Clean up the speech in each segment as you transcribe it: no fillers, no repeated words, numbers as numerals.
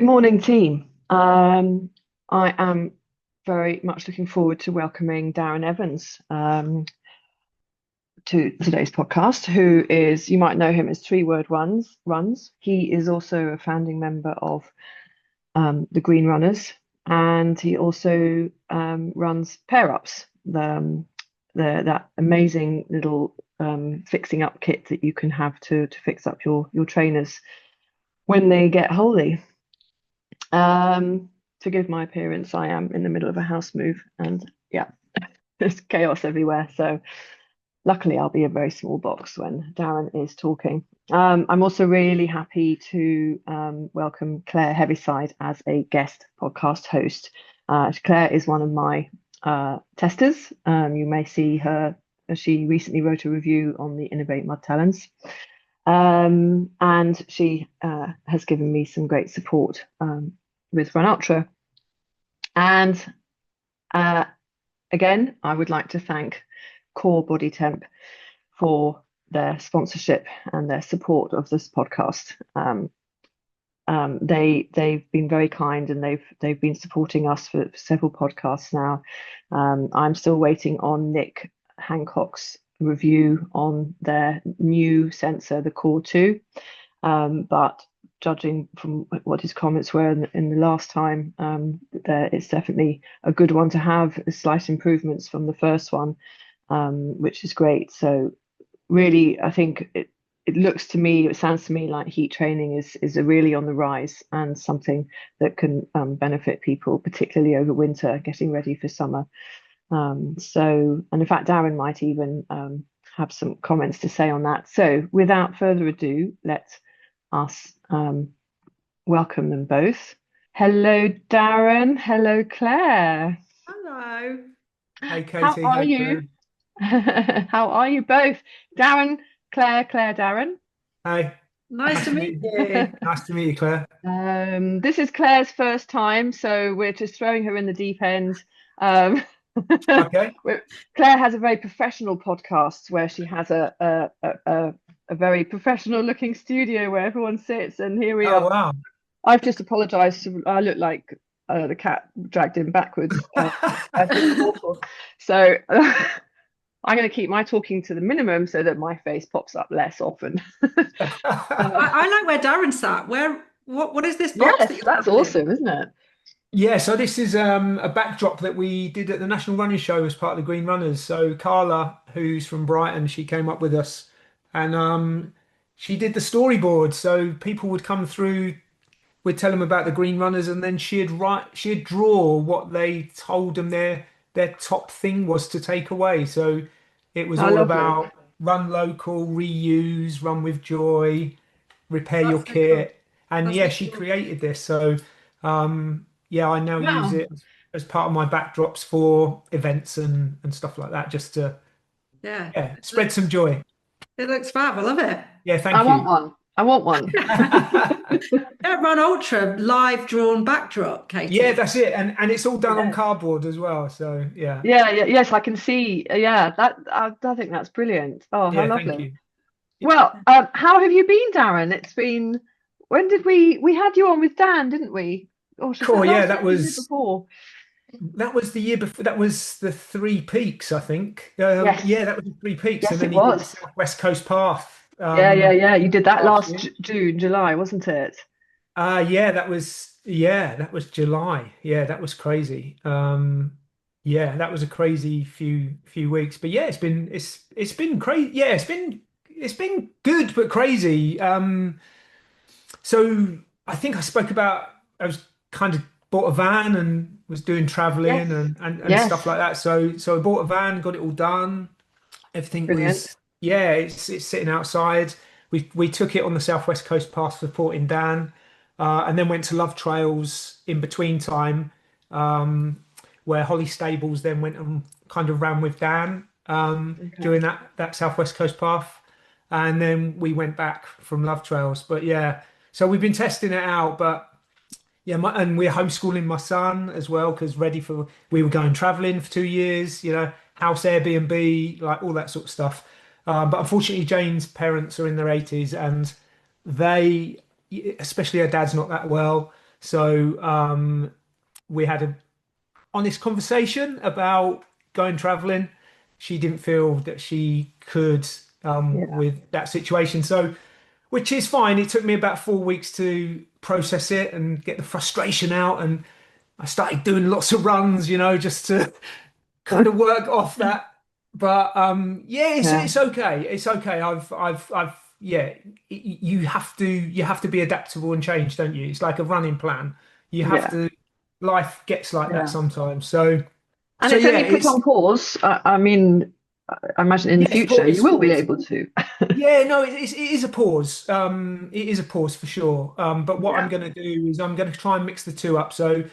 morning, team. I am very much looking forward to welcoming Darren Evans to today's podcast, who is, you might know him as Three Word Runs. He is also a founding member of the Green Runners, and he also runs Pair Ups, that amazing little fixing up kit that you can have to fix up your trainers when they get holy. Forgive my appearance. I am in the middle of a house move, and yeah, there's chaos everywhere. So luckily, I'll be a very small box when Darren is talking. I'm also really happy to welcome Clair Heaviside as a guest podcast host. Claire is one of my testers. You may see her. She recently wrote a review on the Innovate Mud Talents. And she has given me some great support with Run Ultra. And again, I would like to thank Core Body Temp for their sponsorship and their support of this podcast. They've been very kind, and they've been supporting us for several podcasts now. I'm still waiting on Nick Hancock's review on their new sensor, the Core 2. But judging from what his comments were in the last time, it's definitely a good one to have. Slight improvements from the first one, which is great. So really, I think it sounds to me like heat training is a really on the rise, and something that can benefit people, particularly over winter, getting ready for summer. And in fact, Darren might even have some comments to say on that. So without further ado, let us welcome them both. Hello, Darren. Hello, Claire. Hello. Hey, Katie. How are Hi, you? How are you both? Darren, Claire, Darren. Hi. Nice to meet you. Nice to meet you, Claire. This is Claire's first time, so we're just throwing her in the deep end. Okay. Claire has a very professional podcast where she has a very professional looking studio where everyone sits, and here we are. Wow. I've just apologized. I look like the cat dragged in backwards. I feel awful. So I'm going to keep my talking to the minimum so that my face pops up less often. I like where Darren sat. What is this box? Yes, that's awesome, isn't it? Yeah, so this is a backdrop that we did at the National Running Show as part of the Green Runners. So Carla, who's from Brighton, she came up with us, and she did the storyboard. So people would come through, we'd tell them about the Green Runners, and then she'd draw what they told them their top thing was to take away. So it was all about run local, reuse, run with joy, repair your kit. And yeah, she created this. So yeah, I now use it as part of my backdrops for events and stuff like that, just to spread some joy. It looks fab. I love it. Yeah, thank you. I want one. Run Ultra live drawn backdrop, Katie. Yeah, that's it, and it's all done on cardboard as well. So yeah. Yes, I can see. Yeah, I think that's brilliant. Oh, how lovely. Thank you. Well, how have you been, Darren? It's been. When did we had you on with Dan, didn't we? Cool. Yeah, that was before. That was the year before. That was the Three Peaks, I think. Yes. Yeah, that was the Three Peaks, Yes, and then it he did was. the West Coast Path. Yeah. You did that last June, July, wasn't it? Yeah, that was July. Yeah, that was crazy. Yeah, that was a crazy few weeks. But yeah, it's been crazy. Yeah, it's been good but crazy. So I think I spoke about I was kind of bought a van and was doing traveling and stuff like that. So I bought a van, got it all done. Everything was it's sitting outside. We took it on the Southwest Coast Path supporting Dan, and then went to Love Trails in between time, where Holly Stables then went and kind of ran with Dan during that Southwest Coast Path, and then we went back from Love Trails. But yeah, so we've been testing it out, but yeah, and we're homeschooling my son as well because we were going traveling for 2 years, house Airbnb, like all that sort of stuff. But unfortunately, Jane's parents are in their 80s, and they, especially her dad's not that well. So we had a honest conversation about going traveling. She didn't feel that she could Yeah. with that situation. So, which is fine. It took me about 4 weeks to process it and get the frustration out. And I started doing lots of runs, just to kind of work off that. But yeah, Yeah. it's okay. It's okay. Yeah. You have to be adaptable and change, don't you? It's like a running plan. You have Yeah. to. Life gets like that Yeah. sometimes. So And so it's yeah, only put on pause. I mean, I imagine in the yeah, future you it's will be pause. able to. Yeah, no, it is a pause. It is a pause for sure. But what I'm Yeah. going to do is I'm going to try and mix the two up. So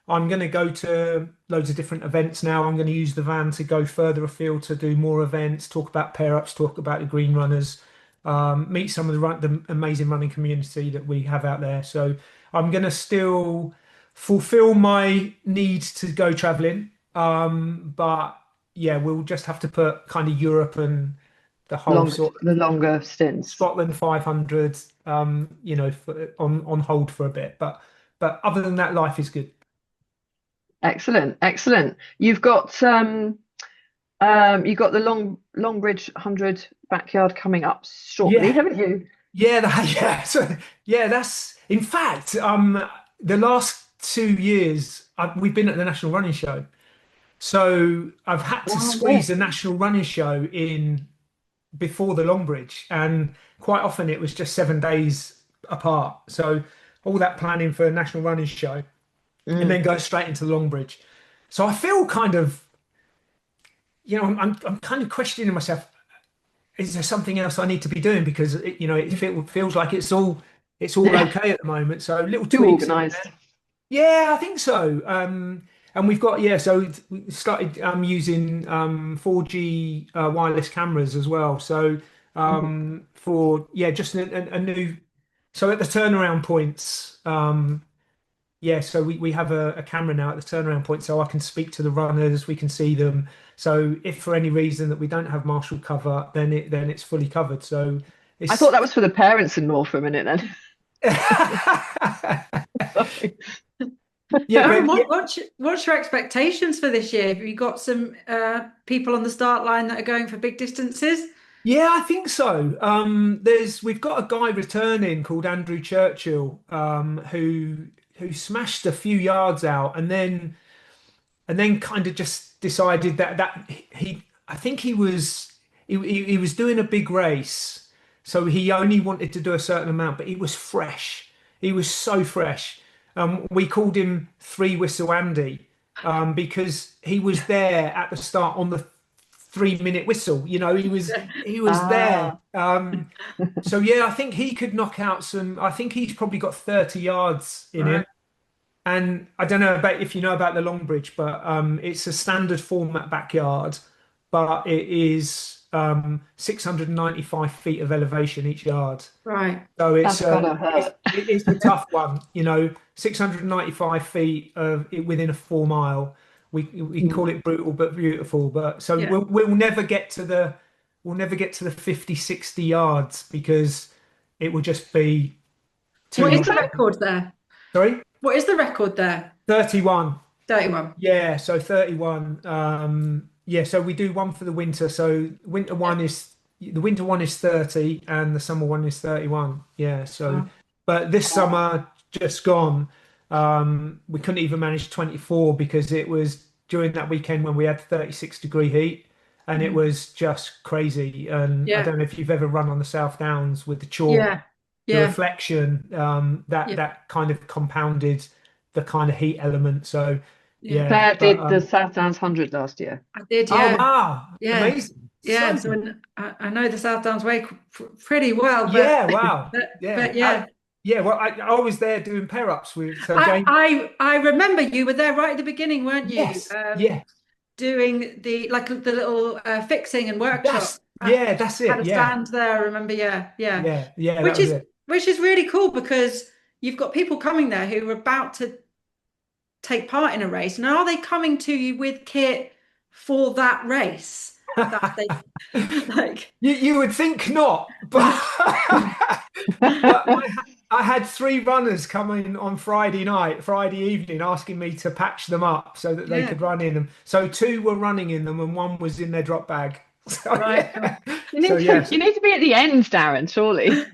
I'm going to go to loads of different events now. I'm going to use the van to go further afield to do more events, talk about pair ups, talk about the green runners, meet some of the amazing running community that we have out there. So I'm going to still fulfill my need to go traveling. But yeah, we'll just have to put kind of Europe and the whole sort of The longer stints. Scotland 500, on hold for a bit. But other than that, life is good. Excellent, excellent. You've got the Longbridge 100 backyard coming up shortly, Yeah, haven't you? yeah, yeah. So, yeah, that's in fact, the last 2 years we've been at the National Running Show. So I've had to Wow, squeeze yes. the National Running Show in before the Longbridge, and quite often it was just 7 days apart. So all that planning for a National Running Show, and Mm. then go straight into the Longbridge. So I feel kind of, I'm kind of questioning myself. Is there something else I need to be doing? Because feels like it's all Yeah, okay at the moment. So little too tweaks here and organized. there. Yeah, I think so. And we've got, yeah, so we started using 4G wireless cameras as well. So Mm. for yeah, just a new. So at the turnaround points, yeah, so we have a camera now at the turnaround point, so I can speak to the runners, we can see them. So if for any reason that we don't have marshal cover, then it's fully covered. So I thought it's that was for the parents-in-law for a minute then. Sorry. yeah, Darren, but yeah, what's your expectations for this year? Have you got some people on the start line that are going for big distances? yeah, I think so. We've got a guy returning called Andrew Churchill, who smashed a few yards out, and then kind of just decided that he I think he was doing a big race, so he only wanted to do a certain amount, but he was fresh. He was so fresh. We called him Three Whistle Andy, because he was there at the start on the 3 minute whistle. He was there. Ah, So yeah, I think he could knock out some. I think he's probably got 30 yards in Right. him. And I don't know about if you know about the Long Bridge, but it's a standard format backyard, but it is 695 feet of elevation each yard. Right. So that's gotta hurt. it's a tough one, 695 feet within a 4 mile. We call Mm. it brutal but beautiful. But so Yeah. we'll never get to the 50, 60 yards because it will just be too What is Is the much. that record there? Sorry, What is the record there? 31. 31. Yeah, so 31. Yeah, so we do one for the winter. So Yeah. the winter one is 30 and the summer one is 31. Yeah, so Wow. but this summer just gone, we couldn't even manage 24 because it was during that weekend when we had 36-degree heat and it Mm. was just crazy. And I Yeah. don't know if you've ever run on the South Downs with the chalk, Yeah. the Yeah. reflection, that Yeah. that kind of compounded the kind of heat element. So Yeah. yeah, Claire but did the South Downs 100 last year? I did. oh Yeah. wow, Yeah. amazing, Yeah. so So good. I know the South Downs Way pretty well, but Yeah, wow, but yeah, yeah. yeah. Well, I was there doing pair ups with so James. I remember you were there right at the beginning, weren't you? Yes, yeah, Doing the little fixing and workshop. that's Had it. a Yeah, stand there. I remember. Yeah, yeah. yeah, yeah. That Which was is it. which is really cool because you've got people coming there who are about to take part in a race. Now, are they coming to you with kit for that race? That they like. You would think not, but but I had three runners coming on Friday evening, asking me to patch them up so that they Yeah. could run in them. So two were running in them, and one was in their drop bag. So Right. yeah, You so need to, yes, you need to be at the end, Darren, surely.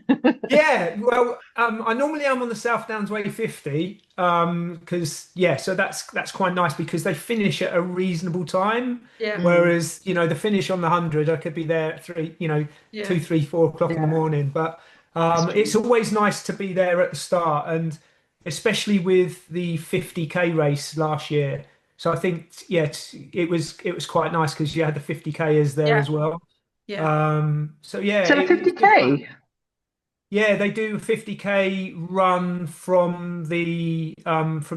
yeah. Well, I normally am on the South Downs Way 50, because yeah, so that's quite nice because they finish at a reasonable time. Yeah. Mm, Whereas, the finish on the 100, I could be there at three, Yeah. 2, 3, 4 o'clock in the yeah, morning. But that's it's true. always nice to be there at the start, and especially with the 50K race last year. So I think, yeah, it was quite nice because you had the 50Kers there Yeah. as well. Yeah. So yeah, So it's good fun. 50K. Yeah, they do a 50K run from the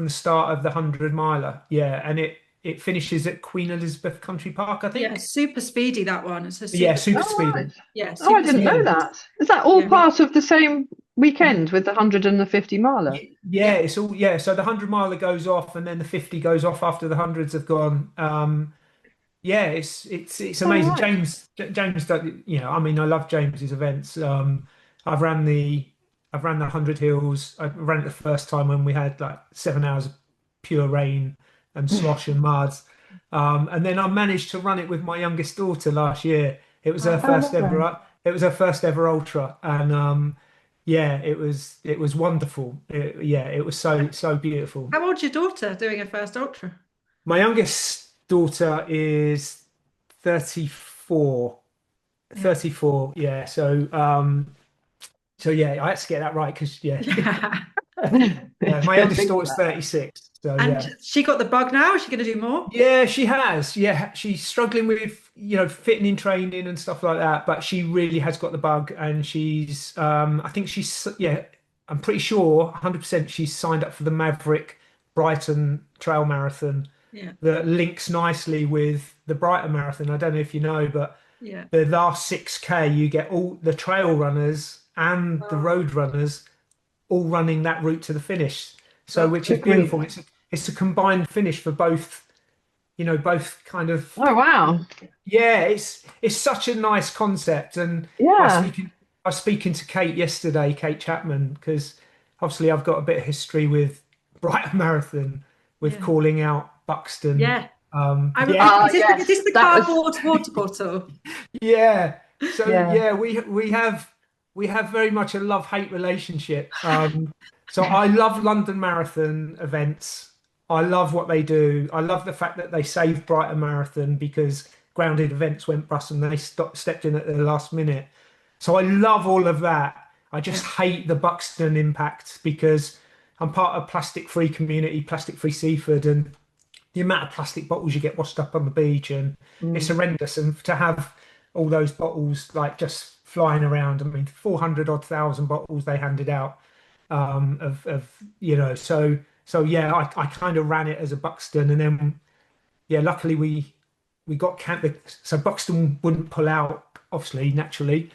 start of the 100 miler. Yeah, and it finishes at Queen Elizabeth Country Park, I Yeah. think. Super speedy, that one. It's a Yeah, super super speedy. Oh, speedy. right. Yeah. Oh, I Super didn't know Yeah. speedy. that. Is that all Yeah. part of the same weekend with the 100 and the 50 miler? Yeah, Yeah. it's all, yeah. So the 100 miler goes off, and then the 50 goes off after the hundreds have gone. Yeah, it's Oh, amazing. right. James, I mean, I love James's events. I've ran the I've ran the 100 hills. I ran it the first time when we had like 7 hours of pure rain and slosh and mud. And then I managed to run it with my youngest daughter last year. It was her Wow. Oh, first lovely. ever. It was her first ever ultra, and yeah, it was wonderful. Yeah, it was so beautiful. How old's your daughter doing her first ultra? My youngest daughter is 34. Yeah. 34, yeah. So yeah, I had to get that right because yeah, Yeah. yeah. My Don't eldest think daughter's about that. 36. So And yeah. she got the bug now. Is she going to do more? Yeah, she has. Yeah, she's struggling with, fitting in training and stuff like that, but she really has got the bug, and I think yeah, I'm pretty sure 100% she's signed up for the Maverick Brighton Trail Marathon Yeah. that links nicely with the Brighton Marathon. I don't know if you know, but Yeah. the last 6K, you get all the trail runners and the Oh, road runners all running that route to the finish. So, that's which is Good brilliant. grief. beautiful. It's a combined finish for both, both kind of. Oh, wow. Yeah, it's such a nice concept. And I was Yeah. speaking I was speaking to Kate yesterday, Kate Chapman, because obviously I've got a bit of history with Brighton Marathon, with Yeah. calling out Buxton. Yeah. Yeah, Ah, Is yes. this the That was, cardboard water bottle? yeah. So yeah. yeah, we have very much a love-hate relationship. So I love London Marathon events. I love what they do. I love the fact that they saved Brighton Marathon because grounded events went bust and they stepped in at the last minute. So I love all of that. I just Yeah. hate the Buxton impact because I'm part of plastic-free community, plastic-free Seaford, and the amount of plastic bottles you get washed up on the beach, and it's Mm. horrendous. And to have all those bottles like just flying around, I mean, 400 odd thousand bottles they handed out, so yeah, I kind of ran it as a Buxton, and then yeah, luckily we got so Buxton wouldn't pull out, obviously, naturally.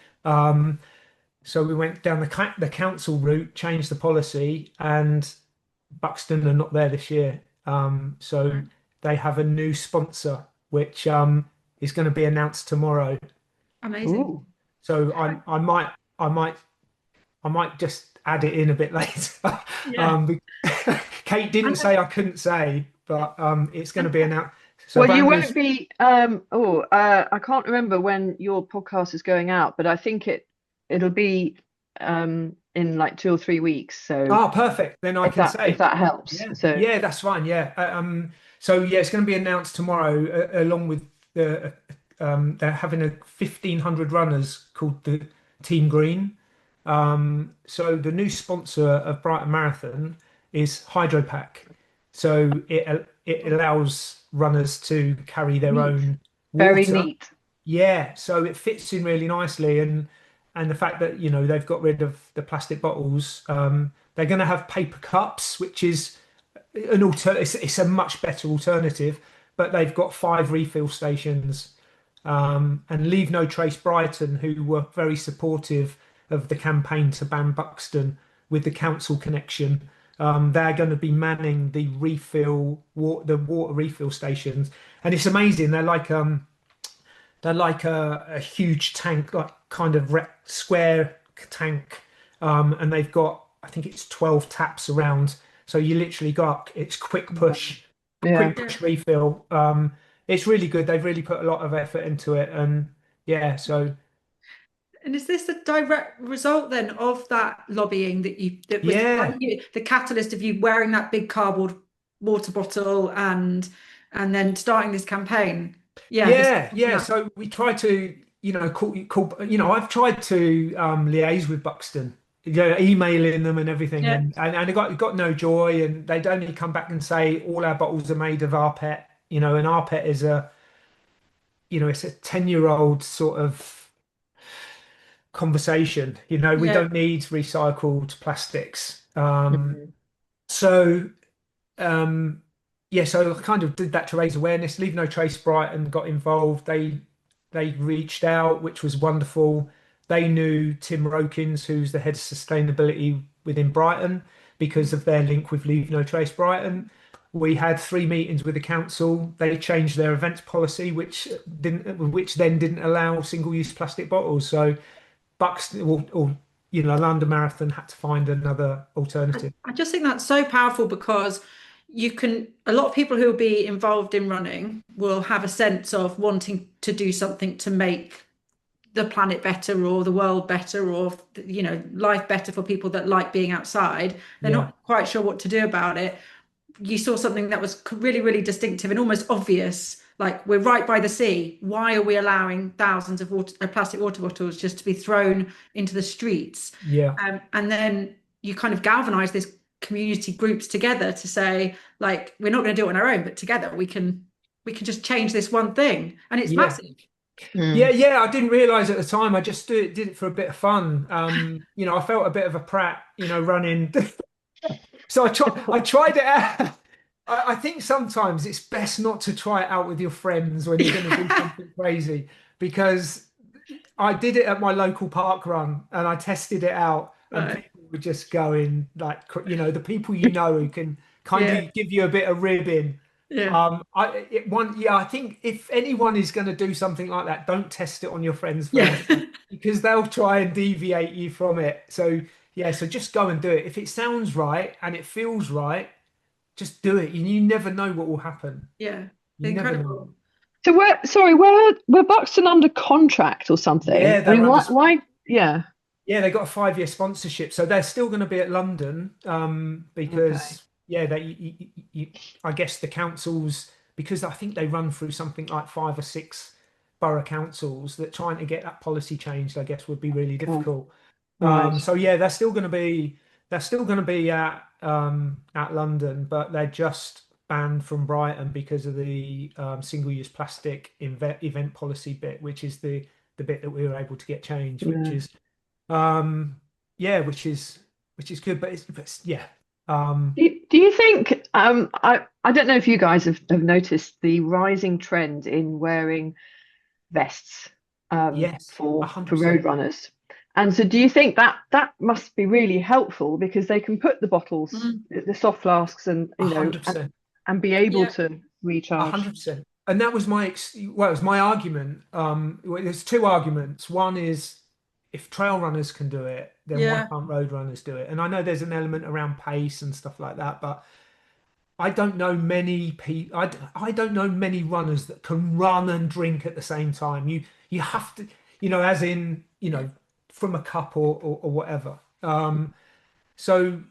So we went down the council route, changed the policy, and Buxton are not there this year. So Right. they have a new sponsor, which is going to be announced tomorrow. Amazing. Ooh. So I might just add it in a bit later. Yeah. Kate didn't And, say I couldn't say, but it's going to and be announced. So Well, you brand new. won't be. I can't remember when your podcast is going out, but I think it'll be in like 2 or 3 weeks. So Ah, perfect. Then I if can that say, helps. yeah, So yeah, that's fine. Yeah. So yeah, it's going to be announced tomorrow, along with they're having a 1,500 runners called the Team Green. So the new sponsor of Brighton Marathon is Hydropack. So it allows runners to carry their neat, own very water. neat. Yeah, so it fits in really nicely, and the fact that they've got rid of the plastic bottles, they're going to have paper cups, which is an it's a much better alternative, but they've got 5 refill stations, and Leave No Trace Brighton, who were very supportive of the campaign to ban Buxton with the council connection. They're going to be manning the water refill stations, and it's amazing. They're like a huge tank, like kind of square tank, and they've got I think it's 12 taps around. So you literally got, it's Yeah. quick push refill. It's really good. They've really put a lot of effort into it. And yeah, so And is this a direct result then of that lobbying that was yeah. the catalyst of you wearing that big cardboard water bottle and then starting this campaign? Yeah, this Yeah. So we try to, I've tried to liaise with Buxton, emailing them and everything, yeah, and it got no joy, and they'd only come back and say all our bottles are made of rPET, and rPET is it's a 10-year-old sort of conversation. We yeah, don't need recycled plastics. Mhm. So um, yeah, so I kind of did that to raise awareness. Leave No Trace Brighton got involved. They reached out, which was wonderful. They knew Tim Rokins, who's the head of sustainability within Brighton, because of their link with Leave No Trace Brighton. We had 3 meetings with the council. They changed their events policy, which then didn't allow single-use plastic bottles. So Buxton or London Marathon had to find another alternative. I just think that's so powerful because a lot of people who will be involved in running will have a sense of wanting to do something to make the planet better or the world better or life better for people that like being outside. They're Yeah, not quite sure what to do about it. You saw something that was really, really distinctive and almost obvious. Like, we're right by the sea. Why are we allowing thousands of plastic water bottles just to be thrown into the streets? yeah. And then you kind of galvanize this community groups together to say, like, we're not going to do it on our own, but together we can just change this one thing, and it's Yeah. massive. Mm. Yeah. I didn't realize at the time. I just did it for a bit of fun. I felt a bit of a prat, running. So I tried it out. I think sometimes it's best not to try it out with your friends when you're going to do something crazy, because I did it at my local park run and I tested it out, and Right. people were just going like, the people who can kind Yeah, of give you a bit of ribbing. yeah. I think if anyone is going to do something like that, don't test it on your friends Yeah. first, because they'll try and deviate you from it. So yeah, so just go and do it. If it sounds right and it feels right, just do it. You never know what will happen. Yeah. You never know. Incredible. So were Buxton under contract or something? Yeah, I they're mean, under. why? Yeah. Yeah, they got a 5-year sponsorship, so they're still going to be at London, Okay. because yeah, I guess the councils, because I think they run through something like 5 or 6 borough councils, that trying to get that policy changed, I guess, would be really Oh, difficult. right. So yeah, they're still going to be at London, but they're just banned from Brighton because of the single-use plastic event policy bit, which is the bit that we were able to get changed, which Yeah. is yeah, which is good, but yeah. Do you think I don't know if you guys have noticed the rising trend in wearing vests Yes, for road 100%. runners? And so do you think that must be really helpful because they can put the bottles, Mm. the soft flasks and A hundred percent. and be able Yeah. to A recharge? hundred percent. And that was it was my argument. Well, there's 2 arguments. One is, if trail runners can do it, then why Yeah. can't road runners do it? And I know there's an element around pace and stuff like that, but I don't know many people. I don't know many runners that can run and drink at the same time. You have to, as in, from a cup or whatever. So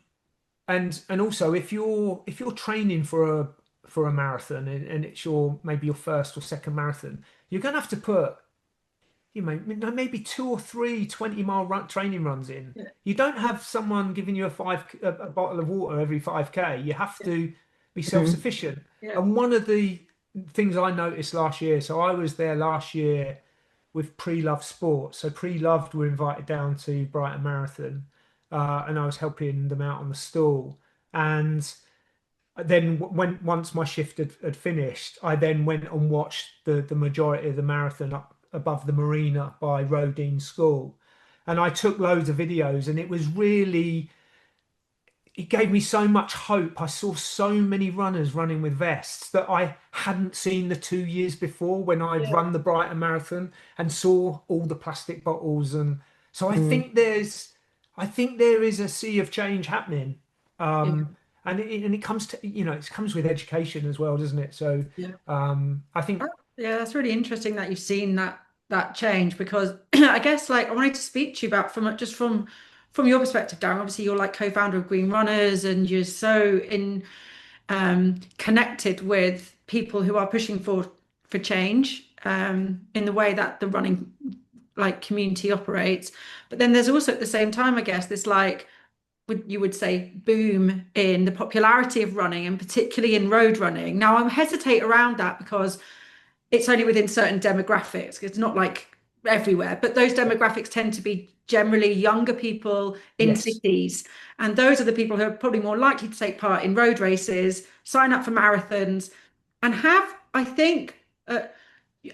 and also, if you're training for a marathon, and it's maybe your first or second marathon, you're gonna have to put maybe 2 or 3 20-mile training runs in. Yeah. You don't have someone giving you a bottle of water every 5K. You have to be Mm. self-sufficient. Yeah. And one of the things I noticed last year, so I was there last year with Pre-Loved Sport. So Pre-Loved were invited down to Brighton Marathon, and I was helping them out on the stall. And then once my shift had finished, I then went and watched the majority of the marathon up above the marina by Rodine School, and I took loads of videos, and it gave me so much hope. I saw so many runners running with vests that I hadn't seen the 2 years before when I'd Yeah. run the Brighton Marathon and saw all the plastic bottles. And so I Mm. think there's I think there is a sea of change happening. Yeah. And it comes to, it comes with education as well, doesn't it? So Yeah. I think, Yeah, that's really interesting that you've seen that change, because I guess like I wanted to speak to you about from your perspective, Darren. Obviously, you're like co-founder of Green Runners, and you're so connected with people who are pushing for change in the way that the running like community operates. But then there's also at the same time, I guess, this like you would say boom in the popularity of running, and particularly in road running. Now, I hesitate around that because it's only within certain demographics. It's not like everywhere, but those demographics tend to be generally younger people in yes, cities. And those are the people who are probably more likely to take part in road races, sign up for marathons, and have, I think, a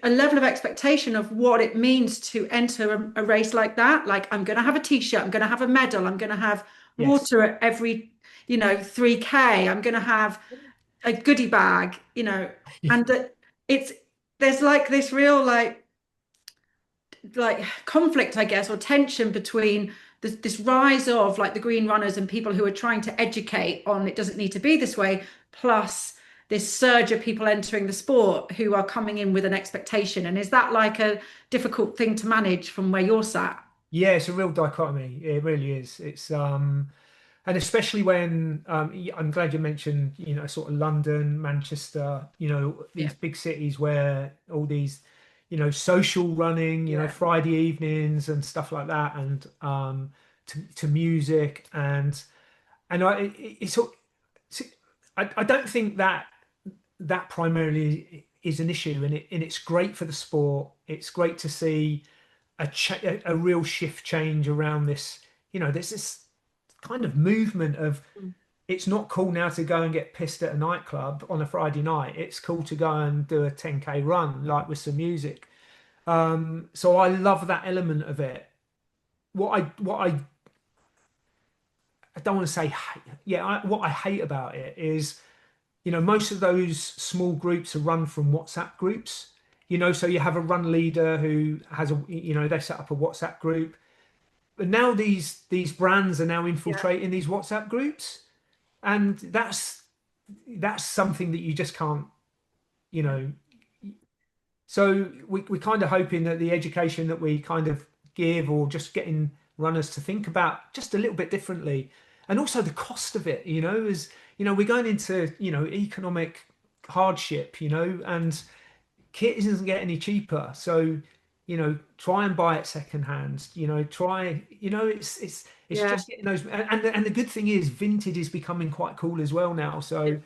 level of expectation of what it means to enter a race like that. Like, I'm going to have a t-shirt, I'm going to have a medal, I'm going to have yes, water at every, 3K, I'm going to have a goodie bag, and that it's there's like this real like conflict, I guess, or tension between this rise of like the green runners and people who are trying to educate on it doesn't need to be this way, plus this surge of people entering the sport who are coming in with an expectation. And is that like a difficult thing to manage from where you're sat? yeah, it's a real dichotomy. It really is. And especially when I'm glad you mentioned, sort of London, Manchester, Yeah, these big cities where all these, social running, yeah, Friday evenings and stuff like that, and to music and it's I don't think that primarily is an issue, and it's great for the sport. It's great to see a real shift change around this. There's this kind of movement of it's not cool now to go and get pissed at a nightclub on a Friday night. It's cool to go and do a 10K run, like with some music. So I love that element of it. What I don't want to say hate. Yeah, what I hate about it is, most of those small groups are run from WhatsApp groups. So you have a run leader who has they set up a WhatsApp group. But now these brands are now yeah, infiltrating these WhatsApp groups, and that's something that you just can't, you yeah, know. So we're kind of hoping that the education that we kind of give, or just getting runners to think about just a little bit differently, and also the cost of it, is, we're going into, economic hardship, and kit doesn't get any cheaper. So, try and buy it secondhand. It's yeah, just getting those. And the good thing is, vintage is becoming quite cool as well now. yeah. So,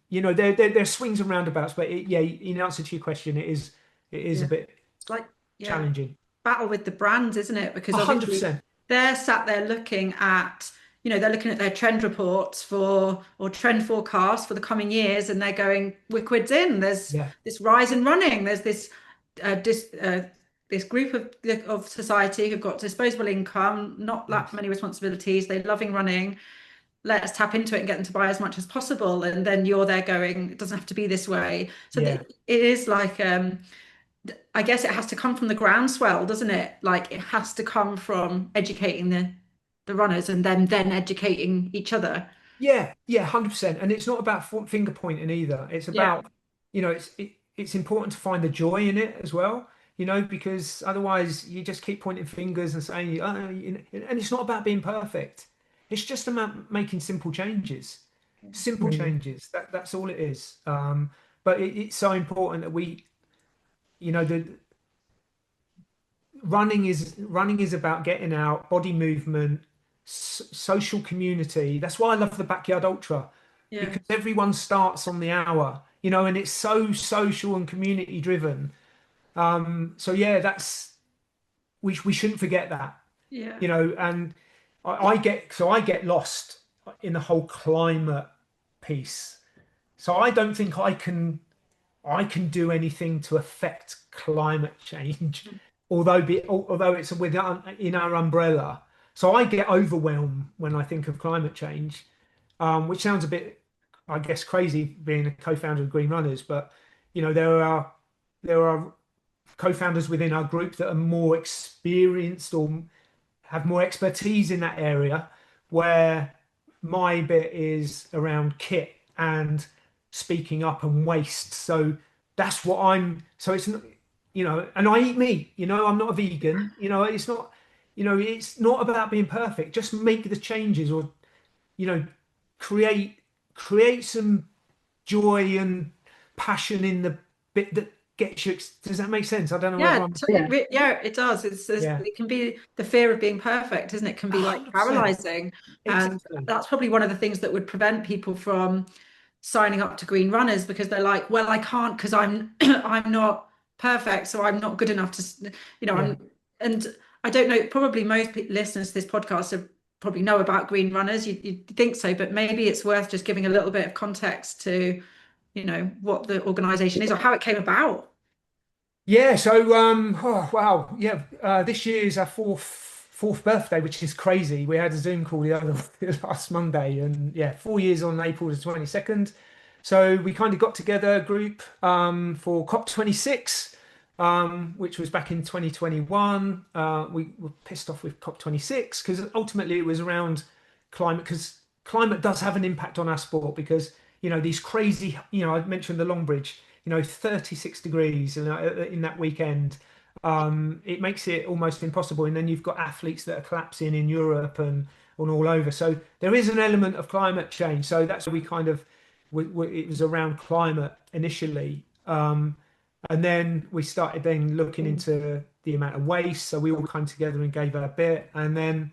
there's swings and roundabouts, but yeah, in answer to your question, it is a Yeah. bit It's like, yeah, challenging. battle with the brands, isn't it? Because A hundred obviously percent. they're sat there looking at, they're looking at their trend reports or trend forecasts for the coming years, and they're going, we're quids in. There's Yeah. this rise in running. There's this group of society who've got disposable income, not that Yes. many responsibilities. They're loving running. Let's tap into it and get them to buy as much as possible. And then you're there going, it doesn't have to be this way. So Yeah. it is like I guess it has to come from the groundswell, doesn't it? Like it has to come from educating the runners, and then educating each other. Yeah, yeah, 100%. And it's not about finger pointing either. It's Yeah, about, it's important to find the joy in it as well, because otherwise you just keep pointing fingers and saying, oh, and it's not about being perfect. It's just about making simple changes. Simple Mm. changes. That's all it is. But it's so important that the running is about getting out, body movement, social community. That's why I love the backyard ultra, yeah, because everyone starts on the hour, and it's so social and community driven. So yeah, we shouldn't forget that, yeah, and I get lost in the whole climate piece. So I don't think I can do anything to affect climate change, although it's in our umbrella. So I get overwhelmed when I think of climate change, which sounds a bit, I guess, crazy being a co-founder of Green Runners, but there are co-founders within our group that are more experienced or have more expertise in that area, where my bit is around kit and speaking up and waste. So that's what I'm. So it's not, and I eat meat. I'm not a vegan. It's not about being perfect. Just make the changes, or you know, create some joy and passion in the bit that gets you. Does that make sense? I don't know whether Yeah, I'm. yeah, it does. Yeah. It can be the fear of being perfect, isn't it? It can be like 100%. paralyzing. And Exactly. that's probably one of the things that would prevent people from signing up to green runners, because they're like, well, I can't because I'm I'm not perfect, so I'm not good enough to, Yeah. and I don't know, probably most listeners to this podcast probably know about green runners. You'd think so, but maybe it's worth just giving a little bit of context to, what the organization is or how it came about. Yeah, so oh wow, yeah. This year's our fourth birthday, which is crazy. We had a Zoom call the other last Monday, and yeah, 4 years on April the 22nd. So we kind of got together a group for COP26, which was back in 2021. We were pissed off with COP26 because ultimately it was around climate, because climate does have an impact on our sport, because these crazy, I mentioned the Long Bridge, 36 degrees in that weekend. It makes it almost impossible. And then you've got athletes that are collapsing in Europe and all over. So there is an element of climate change. So that's why we kind of, it was around climate initially. And then we started then looking into the amount of waste. So we all came together and gave our bit. And then,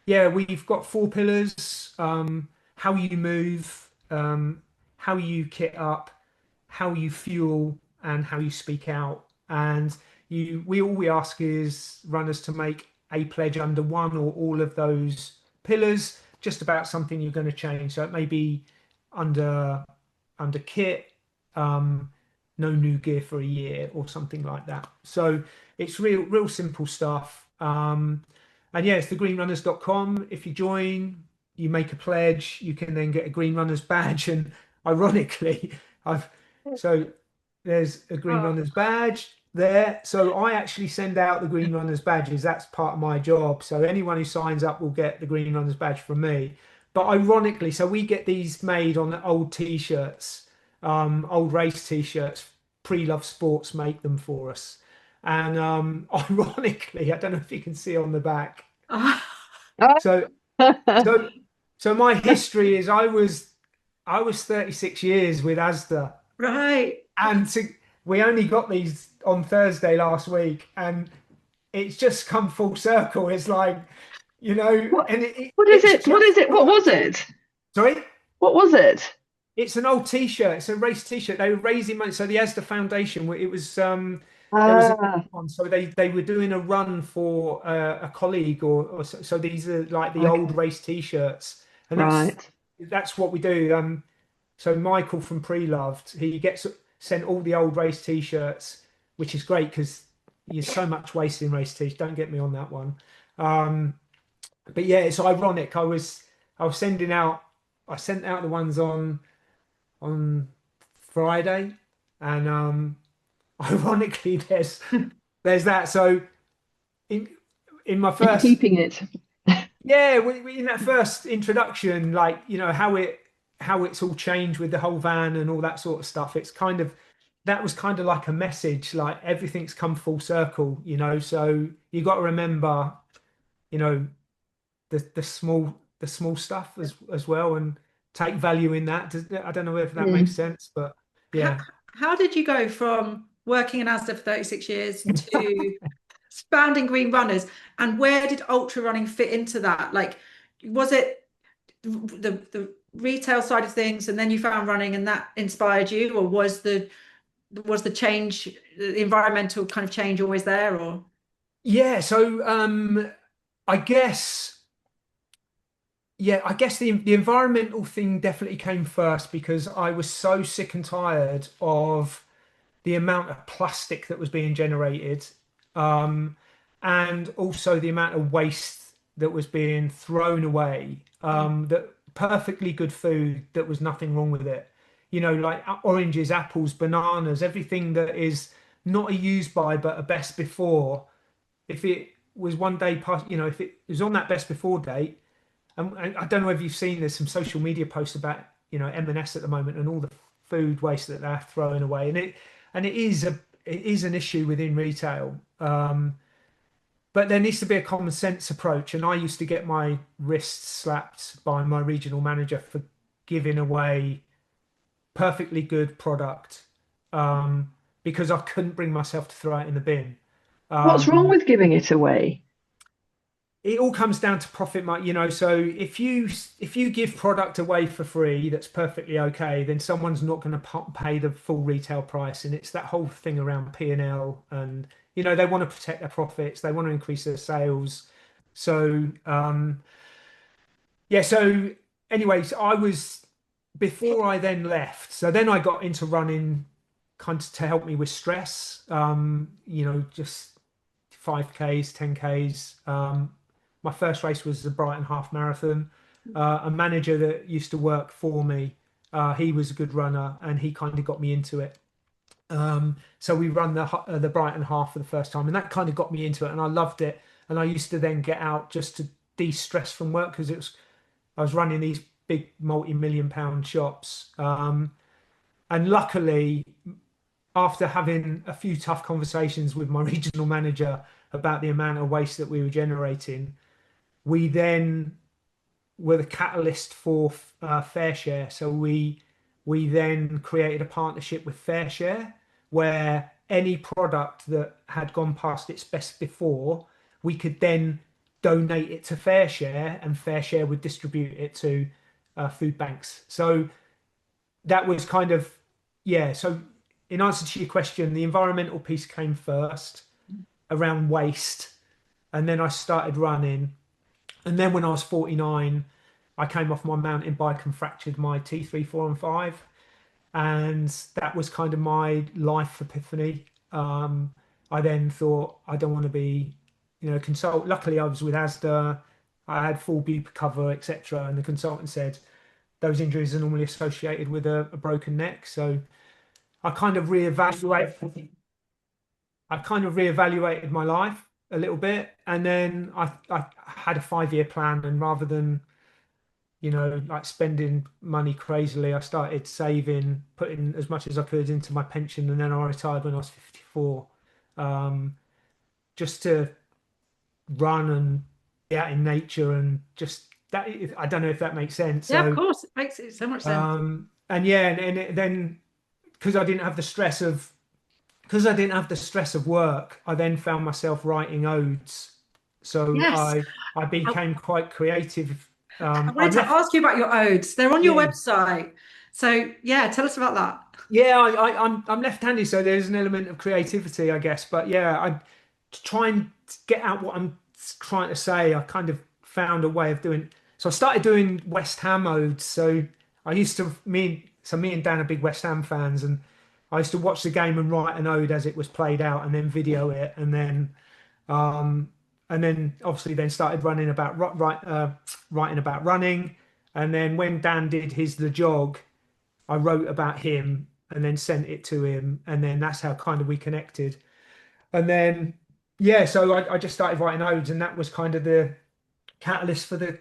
yeah, we've got 4 pillars: how you move, how you kit up, how you fuel, and how you speak out. And we ask is runners to make a pledge under one or all of those pillars, just about something you're going to change. So it may be under kit, no new gear for a year or something like that. So it's real simple stuff. And yeah, it's thegreenrunners.com. If you join, you make a pledge, you can then get a Green Runners badge. And ironically, I've so there's a Green Runners badge there. So I actually send out the Green Runners badges. That's part of my job. So anyone who signs up will get the Green Runners badge from me. But ironically, so we get these made on old t-shirts, old race t-shirts. Pre-Love Sports make them for us. And ironically, I don't know if you can see on the back. So so so my history is I was 36 years with ASDA. Right. And we only got these on Thursday last week, and it's just come full circle. It's like, and what is it? What is it? What was it? Sorry? What was it? It's an old t-shirt. It's a race t-shirt. They were raising money. So the ASDA Foundation, it was there was a one. So they were doing a run for a colleague, or so these are like the old race t-shirts, and that's what we do. So Michael from Pre-Loved, he gets sent all the old race t-shirts, which is great because there's so much waste in race t-shirts. Don't get me on that one. But yeah, it's ironic. I sent out the ones on Friday, and ironically there's that. So in my first keeping it. Yeah, in that first introduction, like how it's all changed with the whole van and all that sort of stuff. That was kind of like a message, like everything's come full circle, so you got to remember, the small stuff as well, and take value in that. I don't know if that makes sense, but yeah. How did you go from working in ASDA for 36 years to founding Green Runners, and where did ultra running fit into that? Like, was it the retail side of things, and then you found running and that inspired you, or was the change, the environmental kind of change, always there? Or so I guess the environmental thing definitely came first, because I was so sick and tired of the amount of plastic that was being generated, and also the amount of waste that was being thrown away. That perfectly good food that was nothing wrong with it, like oranges, apples, bananas, everything that is not a use by but a best before. If it was one day past, if it was on that best before date, and I don't know if you've seen, there's some social media posts about, M&S at the moment and all the food waste that they're throwing away, and it is an issue within retail. But there needs to be a common sense approach. And I used to get my wrists slapped by my regional manager for giving away perfectly good product, because I couldn't bring myself to throw it in the bin. What's wrong with giving it away? It all comes down to profit, so if you give product away for free, that's perfectly okay, then someone's not going to pay the full retail price. And it's that whole thing around P&L, and they want to protect their profits, they want to increase their sales. So so anyways, before I then left, so then I got into running kind of to help me with stress, just 5Ks, 10Ks. My first race was the Brighton Half Marathon. A manager that used to work for me, he was a good runner, and he kind of got me into it. So we run the Brighton Half for the first time, and that kind of got me into it, and I loved it. And I used to then get out just to de-stress from work, because I was running these big multi-million-pound shops. And luckily, after having a few tough conversations with my regional manager about the amount of waste that we were generating, we then were the catalyst for FareShare. So we then created a partnership with FareShare, where any product that had gone past its best before, we could then donate it to FareShare, and FareShare would distribute it to food banks. So that was kind of, so in answer to your question, the environmental piece came first around waste, and then I started running. And then when I was 49, I came off my mountain bike and fractured my T3, 4, and 5. And that was kind of my life epiphany. I then thought, I don't want to be, consult. Luckily, I was with Asda. I had full BUPA cover, etc. And the consultant said those injuries are normally associated with a broken neck. So I kind of reevaluated my life a little bit, and then I had a 5-year plan, and rather than like spending money crazily, I started saving, putting as much as I could into my pension, and then I retired when I was 54, just to run and be out in nature, and just that, I don't know if that makes sense. Yeah, of course, it makes so much sense. And then because I didn't have the stress of work, I then found myself writing odes. So Yes. I became quite creative. I wanted to ask you about your odes. They're on your website. So yeah, tell us about that. Yeah, I'm left-handed, so there's an element of creativity, I guess. But yeah, I try and get out what I'm trying to say. I kind of found a way of doing. So I started doing West Ham odes. So me and Dan are big West Ham fans, and I used to watch the game and write an ode as it was played out, and then video it, and then obviously then started writing about running. And then when Dan did the jog, I wrote about him and then sent it to him, and then that's how kind of we connected. And then so I just started writing odes, and that was kind of the catalyst for the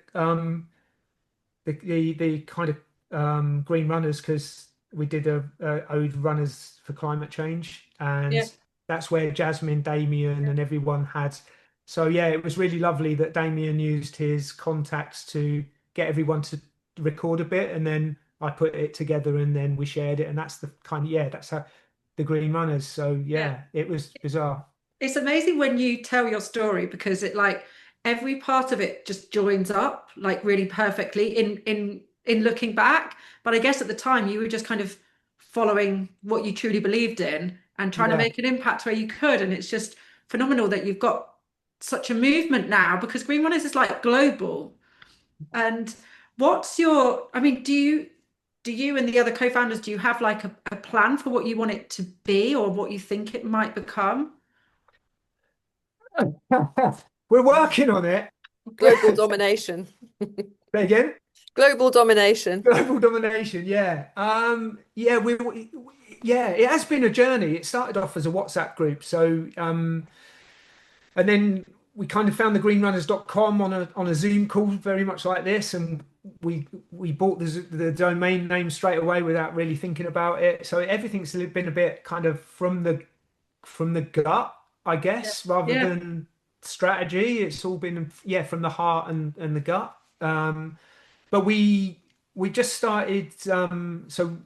kind of Green Runners, because we did a ode runners for climate change, and that's where Jasmine, Damien, and everyone had. So it was really lovely that Damien used his contacts to get everyone to record a bit, and then I put it together, and then we shared it, and that's the kind of that's how the Green Runners. So it was bizarre. It's amazing when you tell your story, because it, like, every part of it just joins up like really perfectly in looking back. But I guess at the time you were just kind of following what you truly believed in and trying to make an impact where you could. And it's just phenomenal that you've got such a movement now, because Green Runners is like global. And what's your, I mean, do you and the other co-founders, do you have like a plan for what you want it to be, or what you think it might become? We're working on it. Global domination. Say again? Global domination. Global domination, yeah. It has been a journey. It started off as a WhatsApp group. So and then we kind of found the greenrunners.com on a Zoom call, very much like this, and we bought the domain name straight away without really thinking about it. So everything's been a bit kind of from the gut, I guess, rather than strategy. It's all been from the heart and the gut. But we just started, so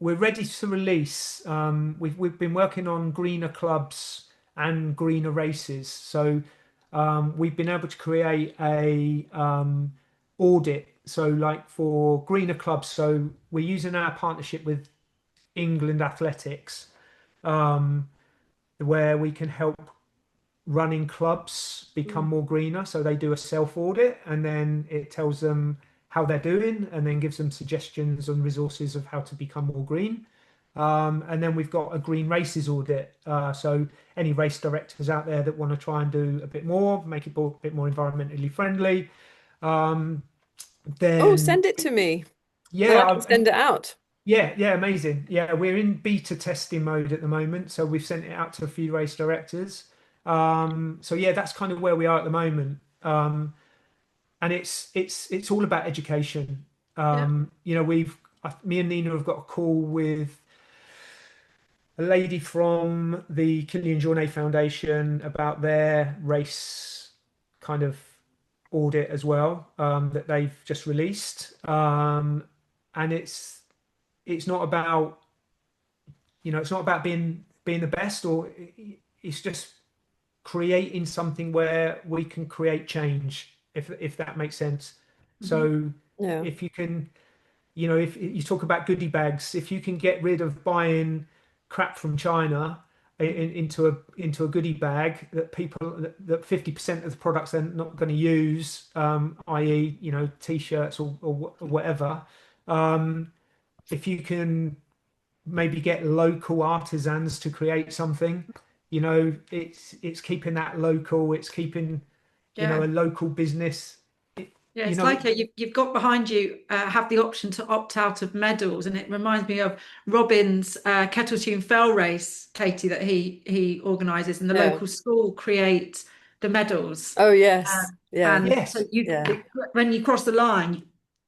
we're ready to release. We've been working on greener clubs and greener races. So we've been able to create a audit. So like for greener clubs, so we're using our partnership with England Athletics, where we can help running clubs become more greener. So they do a self audit, and then it tells them how they're doing, and then gives them suggestions and resources of how to become more green. And then we've got a green races audit. So any race directors out there that want to try and do a bit more, make it a bit more environmentally friendly, then send it to me. Yeah, I can send it out. Yeah, amazing. Yeah, we're in beta testing mode at the moment, so we've sent it out to a few race directors. So yeah, that's kind of where we are at the moment. And it's all about education. You know, me and Nina have got a call with a lady from the Killian Jornet Foundation about their race kind of audit as well, that they've just released. And it's not about, it's not about being the best, or it's just creating something where we can create change, if that makes sense. So if you can, if you talk about goodie bags, if you can get rid of buying crap from China into a goodie bag that 50% of the products they're not going to use, i.e., t-shirts or whatever. If you can maybe get local artisans to create something, it's keeping that local, it's keeping a local business. It's like you've got behind you have the option to opt out of medals, and it reminds me of Robin's Kettle Tune Fell race, Katie, that he organises, and the local school create the medals. Oh yes, and yes. So when you cross the line,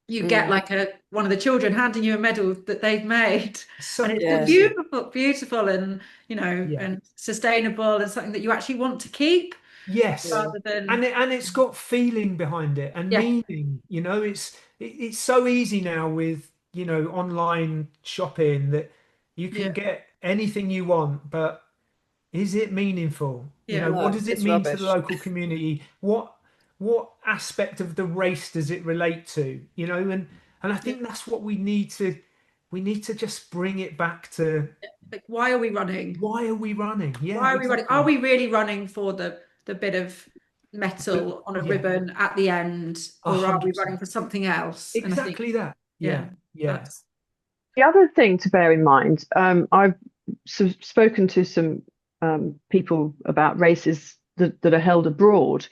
you get like one of the children handing you a medal that they've made, and it's beautiful, and and sustainable, and something that you actually want to keep. Yes, rather than and it's got feeling behind it and meaning. It's so easy now with online shopping that you can get anything you want, but is it meaningful? What does it mean to the local community? What aspect of the race does it relate to? And I think that's what we need to just bring it back to. Like, why are we running? Why are we running? Yeah, why are we running? Are we really running for the bit of metal on a ribbon at the end, or 100%. Are we running for something else? Exactly that. Yeah. The other thing to bear in mind, I've spoken to some people about races that are held abroad.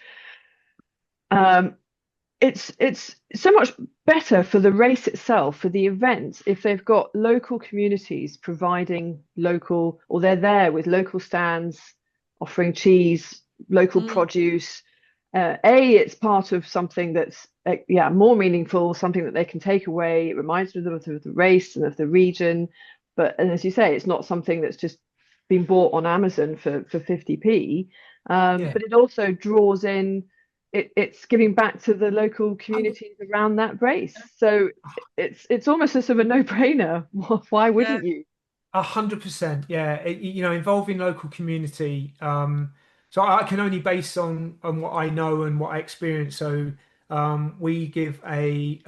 It's so much better for the race itself, for the event, if they've got local communities providing local, or they're there with local stands offering cheese, local produce. It's part of something that's more meaningful, something that they can take away. It reminds them of the race and of the region, and as you say, it's not something that's just been bought on Amazon for 50p. But it also draws in. It's giving back to the local communities around that race. So it's almost a sort of a no-brainer. Why wouldn't you? 100%. Yeah. Involving local community. So I can only base on what I know and what I experience. So we give a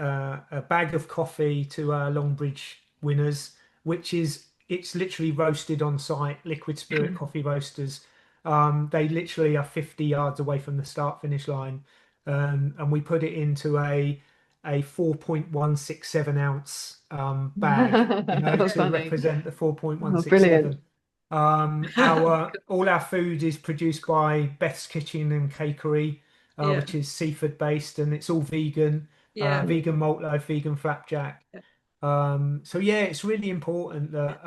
bag of coffee to our Longbridge winners, it's literally roasted on site, liquid spirit coffee roasters. They literally are 50 yards away from the start finish line, and we put it into a 4.167 ounce bag, to represent the 4.167. All our food is produced by Beth's Kitchen and Cakery, which is seafood based, and it's all vegan, vegan malt loaf, vegan flapjack. So it's really important that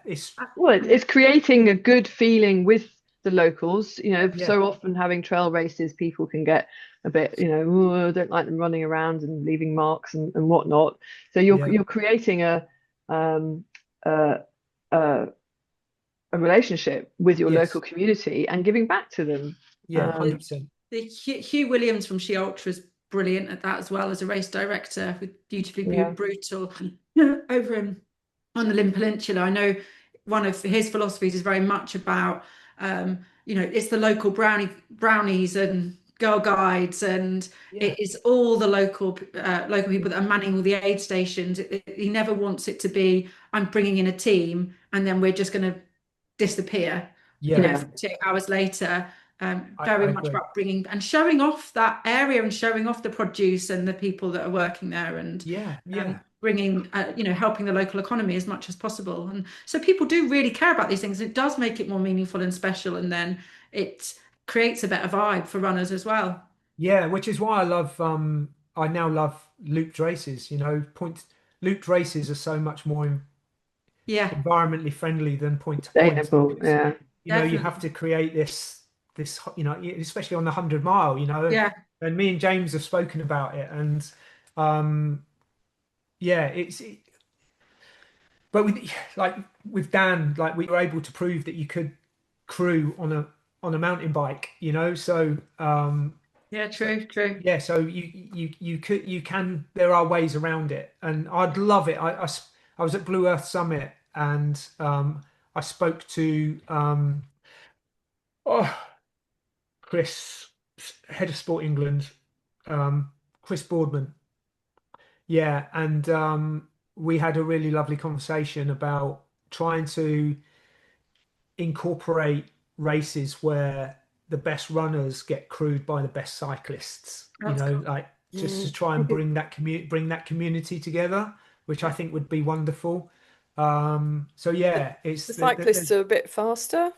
it's creating a good feeling with the locals. Yeah. So often having trail races, people can get a bit, "Oh, I don't like them running around and leaving marks and whatnot." So you're creating um, a, a a relationship with your local community and giving back to them. Yeah, 100%. The Hugh Williams from She Ultra is brilliant at that as well as a race director with Beautifully Brutal over on the Limb Peninsula. I know one of his philosophies is very much about it's the local brownies and Girl Guides, and it is all the local people that are manning all the aid stations. He never wants it to be, I'm bringing in a team and then we're just going to disappear 48 hours later. Very much about bringing and showing off that area and showing off the produce and the people that are working there, and bringing helping the local economy as much as possible. And so people do really care about these things. It does make it more meaningful and special, and then it creates a better vibe for runners as well. Yeah, which is why I now love looped races. Looped races are so much more environmentally friendly than point to point. Yeah. You have to create this, especially on the 100 mile, and me and James have spoken about it, and but with Dan, we were able to prove that you could crew on a mountain bike, so true. Yeah, so you can, there are ways around it, and I'd love it. I was at Blue Earth Summit, and I spoke to Chris, head of Sport England, Chris Boardman. Yeah, and we had a really lovely conversation about trying to incorporate races where the best runners get crewed by the best cyclists. Just to try and bring that community together, which I think would be wonderful. So yeah, it's the cyclists are a bit faster.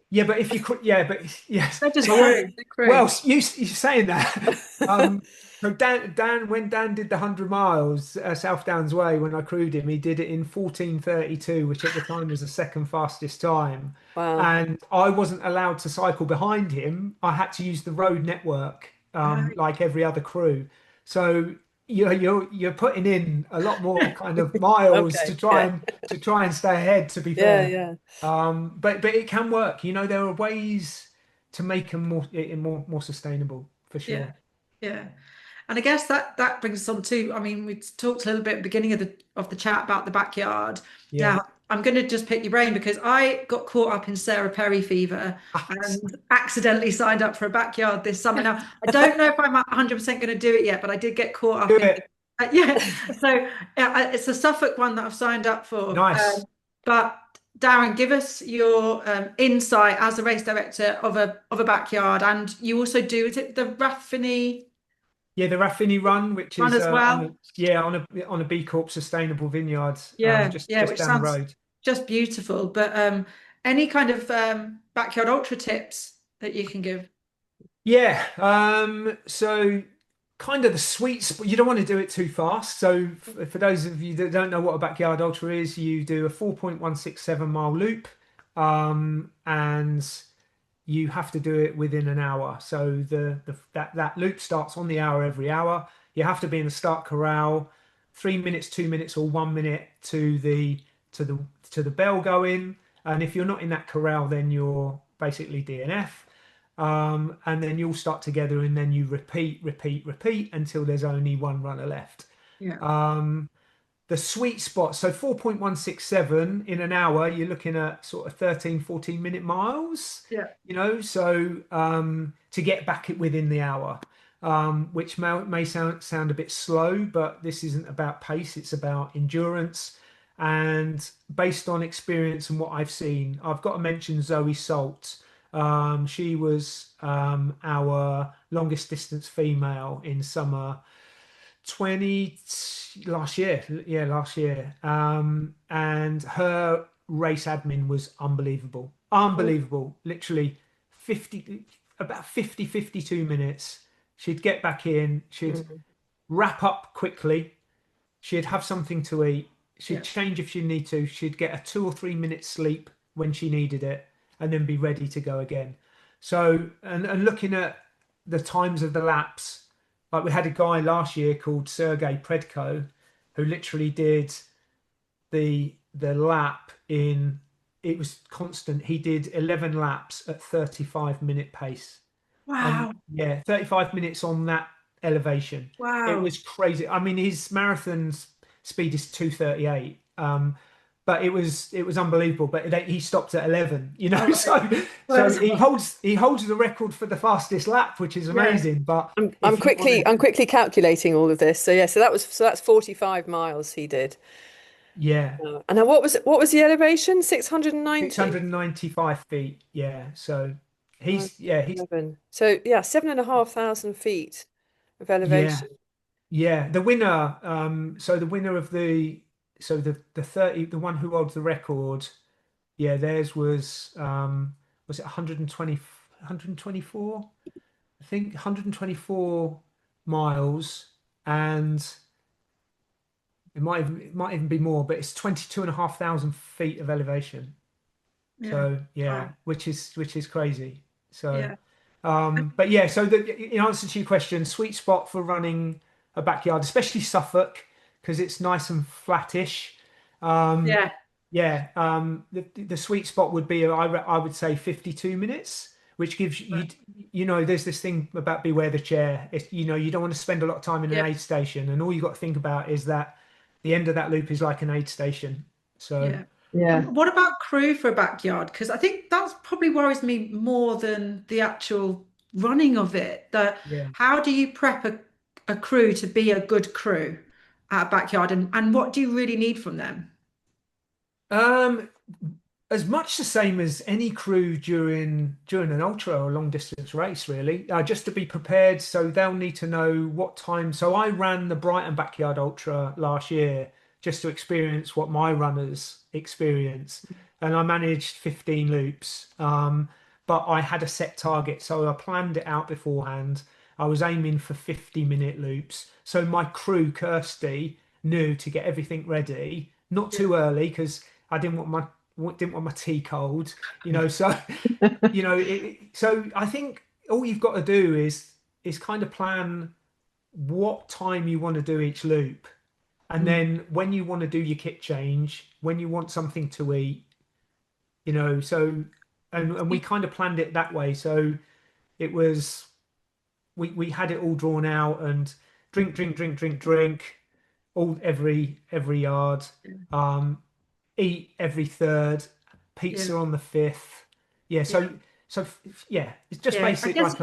Yeah, but if you could, yes. They're just well, you're saying that. So Dan, when Dan did the 100 miles South Downs Way, when I crewed him, he did it in 14:32, which at the time was the second fastest time. Wow. And I wasn't allowed to cycle behind him. I had to use the road network, like every other crew. So you're putting in a lot more kind of miles to try and stay ahead, to be fair. But it can work. There are ways to make them more sustainable, for sure. Yeah. And I guess that brings us on to, we talked a little bit at the beginning of the chat about the backyard. Now, I'm going to just pick your brain because I got caught up in Sarah Perry fever and accidentally signed up for a backyard this summer. Now, I don't know if I'm 100% going to do it yet, but I did get caught up in it. So it's a Suffolk one that I've signed up for. Nice. But Darren, give us your insight as a race director of a backyard, and you also do, is it the Raffini? Yeah, the Raffini Run, which is as well. on a B Corp sustainable vineyard. Just down the road. Just beautiful. But any kind of backyard ultra tips that you can give? Yeah. So kind of the sweet spot. You don't want to do it too fast. So for those of you that don't know what a backyard ultra is, you do a 4.167 mile loop, and you have to do it within an hour. So that loop starts on the hour every hour. You have to be in the start corral, 3 minutes, 2 minutes, or 1 minute to the bell going. And if you're not in that corral, then you're basically DNF. And then you'll start together, and then you repeat until there's only one runner left. The sweet spot, so 4.167 in an hour, you're looking at sort of 13-14 minute miles. So to get back within the hour, which may sound a bit slow, but this isn't about pace, it's about endurance. And based on experience and what I've seen, I've got to mention Zoe Salt. She was our longest distance female in summer last year. And her race admin was unbelievable. Literally 52 minutes. She'd get back in, she'd wrap up quickly, she'd have something to eat, she'd change if she need to, she'd get a 2 or 3 minute sleep when she needed it, and then be ready to go again. So, and looking at the times of the laps, like we had a guy last year called Sergey Predko, who literally did the lap in, it was constant. He did 11 laps at 35-minute pace. Wow. And yeah, 35 minutes on that elevation. Wow. It was crazy. I mean, his marathon speed is 2:38. But it was unbelievable. But he stopped at 11, you know. So he holds the record for the fastest lap, which is amazing. But I'm quickly calculating all of this. So yeah, so that's 45 miles he did. Yeah. And then what was the elevation? 690? 695 feet. Yeah. So he's 7,500 feet of elevation. Yeah. The winner, so the winner of the 30, the one who holds the record, yeah, theirs was it 124? I think 124 miles, and it might even be more, but it's 22,500 feet of elevation. Yeah. So yeah, Wow. which is crazy. So Yeah. but yeah, so in answer to your question, sweet spot for running a backyard, especially Suffolk, because it's nice and flattish. Yeah. Yeah, the sweet spot would be, I would say 52 minutes, which gives you, there's this thing about beware the chair. It's, you don't want to spend a lot of time in an aid station, and all you've got to think about is that the end of that loop is like an aid station. So yeah. What about crew for a backyard? Because I think that's probably worries me more than the actual running of it. How do you prep a crew to be a good crew at a backyard, and what do you really need from them? As much the same as any crew during an ultra or long distance race, really. Just to be prepared, so they'll need to know what time. So I ran the Brighton Backyard Ultra last year just to experience what my runners experience, and I managed 15 loops. But I had a set target, so I planned it out beforehand. I was aiming for 50-minute loops, so my crew, Kirsty, knew to get everything ready, not too early, because I didn't want my tea cold, so so I think all you've got to do is kind of plan what time you want to do each loop, and then when you want to do your kit change, when you want something to eat, so and we kind of planned it that way. So it was, we had it all drawn out, and drink all every yard, eat every third, pizza on the fifth. Yeah, so yeah, it's just basic. I guess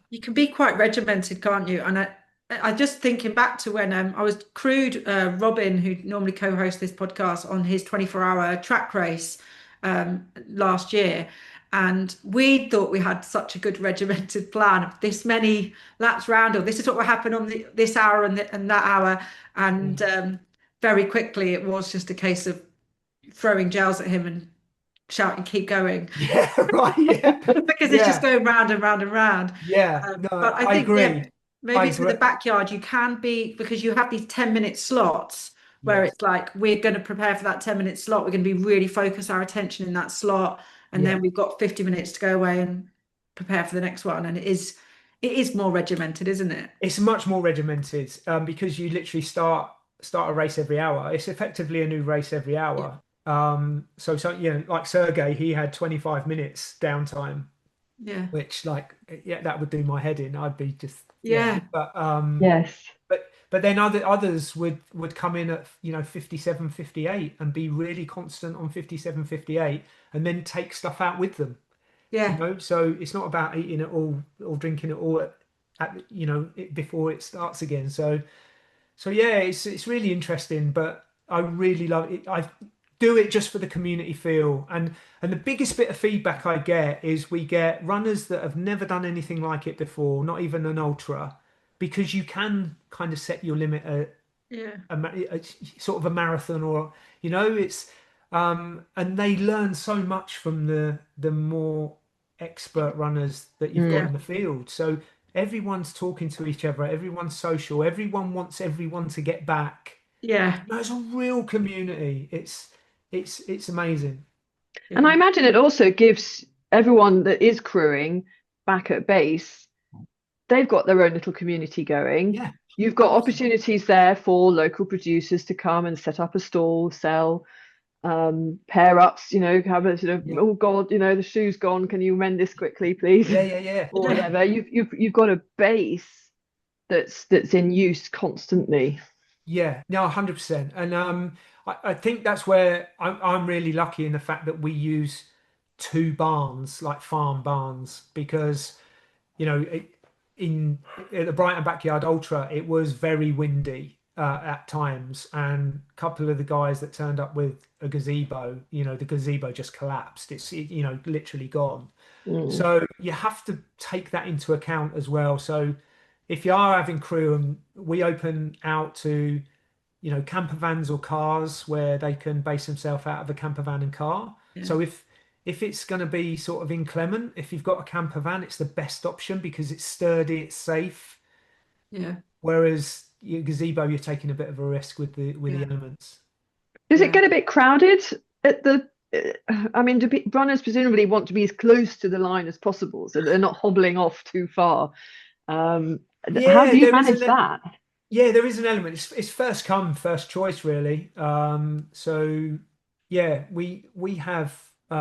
you can be quite regimented, can't you? And I just thinking back to when I was crewed Robin, who normally co-hosts this podcast, on his 24-hour track race last year. And we thought we had such a good regimented plan of this many laps round, or this is what will happen on this hour and that hour. And very quickly, it was just a case of throwing gels at him and shouting, "Keep going!" Yeah, right. Yeah, because it's just going round and round and round. Yeah, no, but I think agree. Maybe it's with the backyard. You can be, because you have these 10-minute slots where it's like, we're going to prepare for that 10-minute slot. We're going to be really focus our attention in that slot, and then we've got 50 minutes to go away and prepare for the next one. And it is more regimented, isn't it? It's much more regimented, because you literally start a race every hour. It's effectively a new race every hour. So like Sergey, he had 25 minutes downtime. Yeah. Which, like, that would do my head in. I'd be just But yes. But then others would come in at 57, 58 and be really constant on 57, 58, and then take stuff out with them. Yeah. So it's not about eating it all or drinking it all before it starts again. So yeah, it's really interesting, but I really love it. I do it just for the community feel, and the biggest bit of feedback I get is we get runners that have never done anything like it before, not even an ultra, because you can kind of set your limit at a sort of a marathon, or it's and they learn so much from the more expert runners that you've got in the field. So everyone's talking to each other, everyone's social, everyone wants everyone to get back. It's a real community. It's amazing. And I imagine it also gives everyone that is crewing back at base, they've got their own little community going. Yeah. You've got opportunities there for local producers to come and set up a stall, sell pair ups, have a sort of, oh God, the shoe's gone. Can you mend this quickly, please? Yeah. Or whatever. You've got a base that's in use constantly. Yeah, no, 100%. And I think that's where I'm really lucky in the fact that we use two barns, like farm barns, because in at the Brighton Backyard Ultra, it was very windy at times, and a couple of the guys that turned up with a gazebo, the gazebo just collapsed. It's literally gone. So you have to take that into account as well. So if you are having crew, and we open out to camper vans or cars where they can base themselves out of a camper van and car. So if it's going to be sort of inclement, if you've got a camper van, it's the best option because it's sturdy, it's safe. Yeah. Whereas your gazebo, you're taking a bit of a risk with the elements. Does it get a bit crowded at the? I mean, runners presumably want to be as close to the line as possible, so they're not hobbling off too far. How do you manage that? Yeah, there is an element. It's first come, first choice, really. So yeah, we have we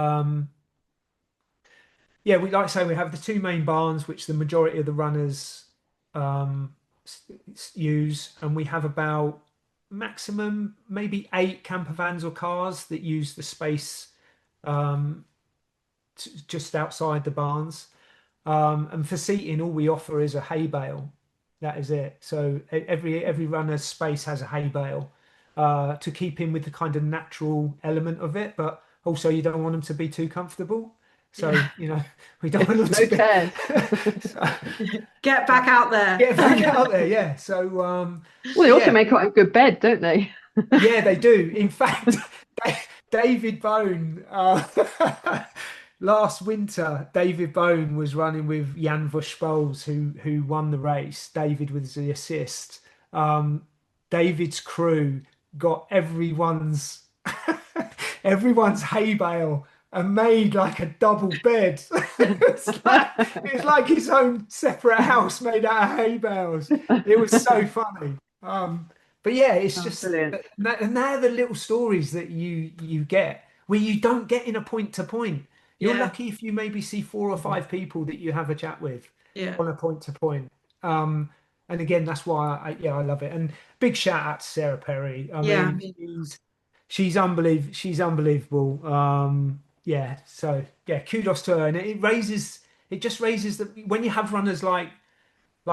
like to say we have the two main barns, which the majority of the runners use, and we have about maximum maybe 8 camper vans or cars that use the space just outside the barns. And for seating, all we offer is a hay bale. That is it. So every runner's space has a hay bale to keep in with the kind of natural element of it, but also you don't want them to be too comfortable. So we don't want them to be. So, get back out there. Get back out there, yeah. So well, they also make quite a good bed, don't they? Yeah, they do. In fact, David Bone. Last winter, David Bone was running with Jan Vush who won the race. David was the assist. David's crew got everyone's hay bale and made like a double bed. It's like his own separate house made out of hay bales. It was so funny. But yeah, it's just brilliant. And they're the little stories that you get where you don't get in a point to point. You're lucky if you maybe see 4 or 5 people that you have a chat with on a point to point. And again, that's why I love it. And big shout out to Sarah Perry. I mean, she's unbelievable. She's unbelievable. So kudos to her. And it just raises when you have runners like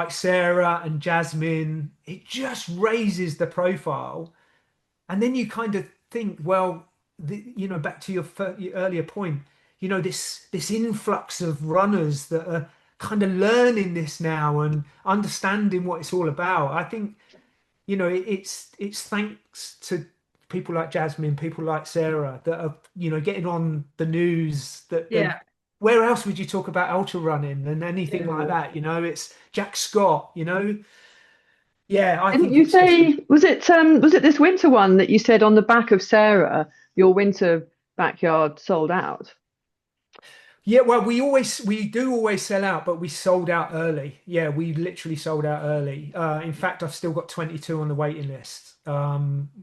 Sarah and Jasmine, it just raises the profile. And then you kind of think, well, back to your earlier point, this influx of runners that are kind of learning this now and understanding what it's all about. I think, it's thanks to people like Jasmine, people like Sarah that are, getting on the news where else would you talk about ultra running and anything like that? It's Jack Scott, I think you say, was it this winter one that you said on the back of Sarah, your winter backyard sold out? Yeah, well, we do always sell out, but we sold out early. Yeah, we literally sold out early. In fact, I've still got 22 on the waiting list,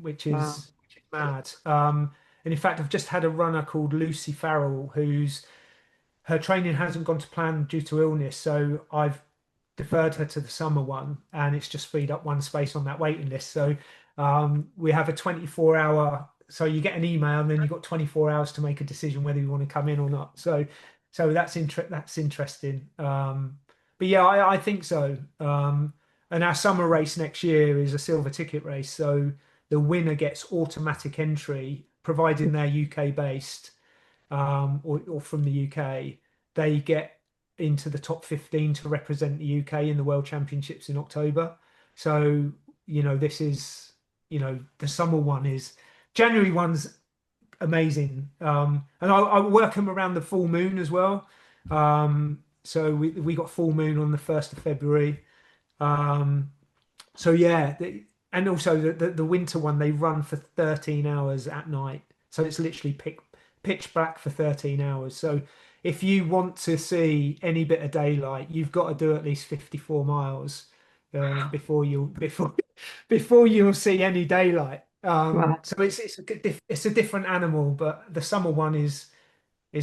which is mad. And in fact, I've just had a runner called Lucy Farrell, her training hasn't gone to plan due to illness, so I've deferred her to the summer one, and it's just freed up one space on that waiting list. So we have a 24-hour. So you get an email, and then you've got 24 hours to make a decision whether you want to come in or not. So that's interesting. But yeah, I think so. And our summer race next year is a silver ticket race. So the winner gets automatic entry, providing they're UK based or from the UK. They get into the top 15 to represent the UK in the World Championships in October. So this is the summer one is. January one's amazing, and I work them around the full moon as well. So we got full moon on the 1st of February. So yeah, and also the winter one they run for 13 hours at night. So it's literally pitch black for 13 hours. So if you want to see any bit of daylight, you've got to do at least 54 miles before you'll see any daylight. Wow. So it's a different animal, but the summer one is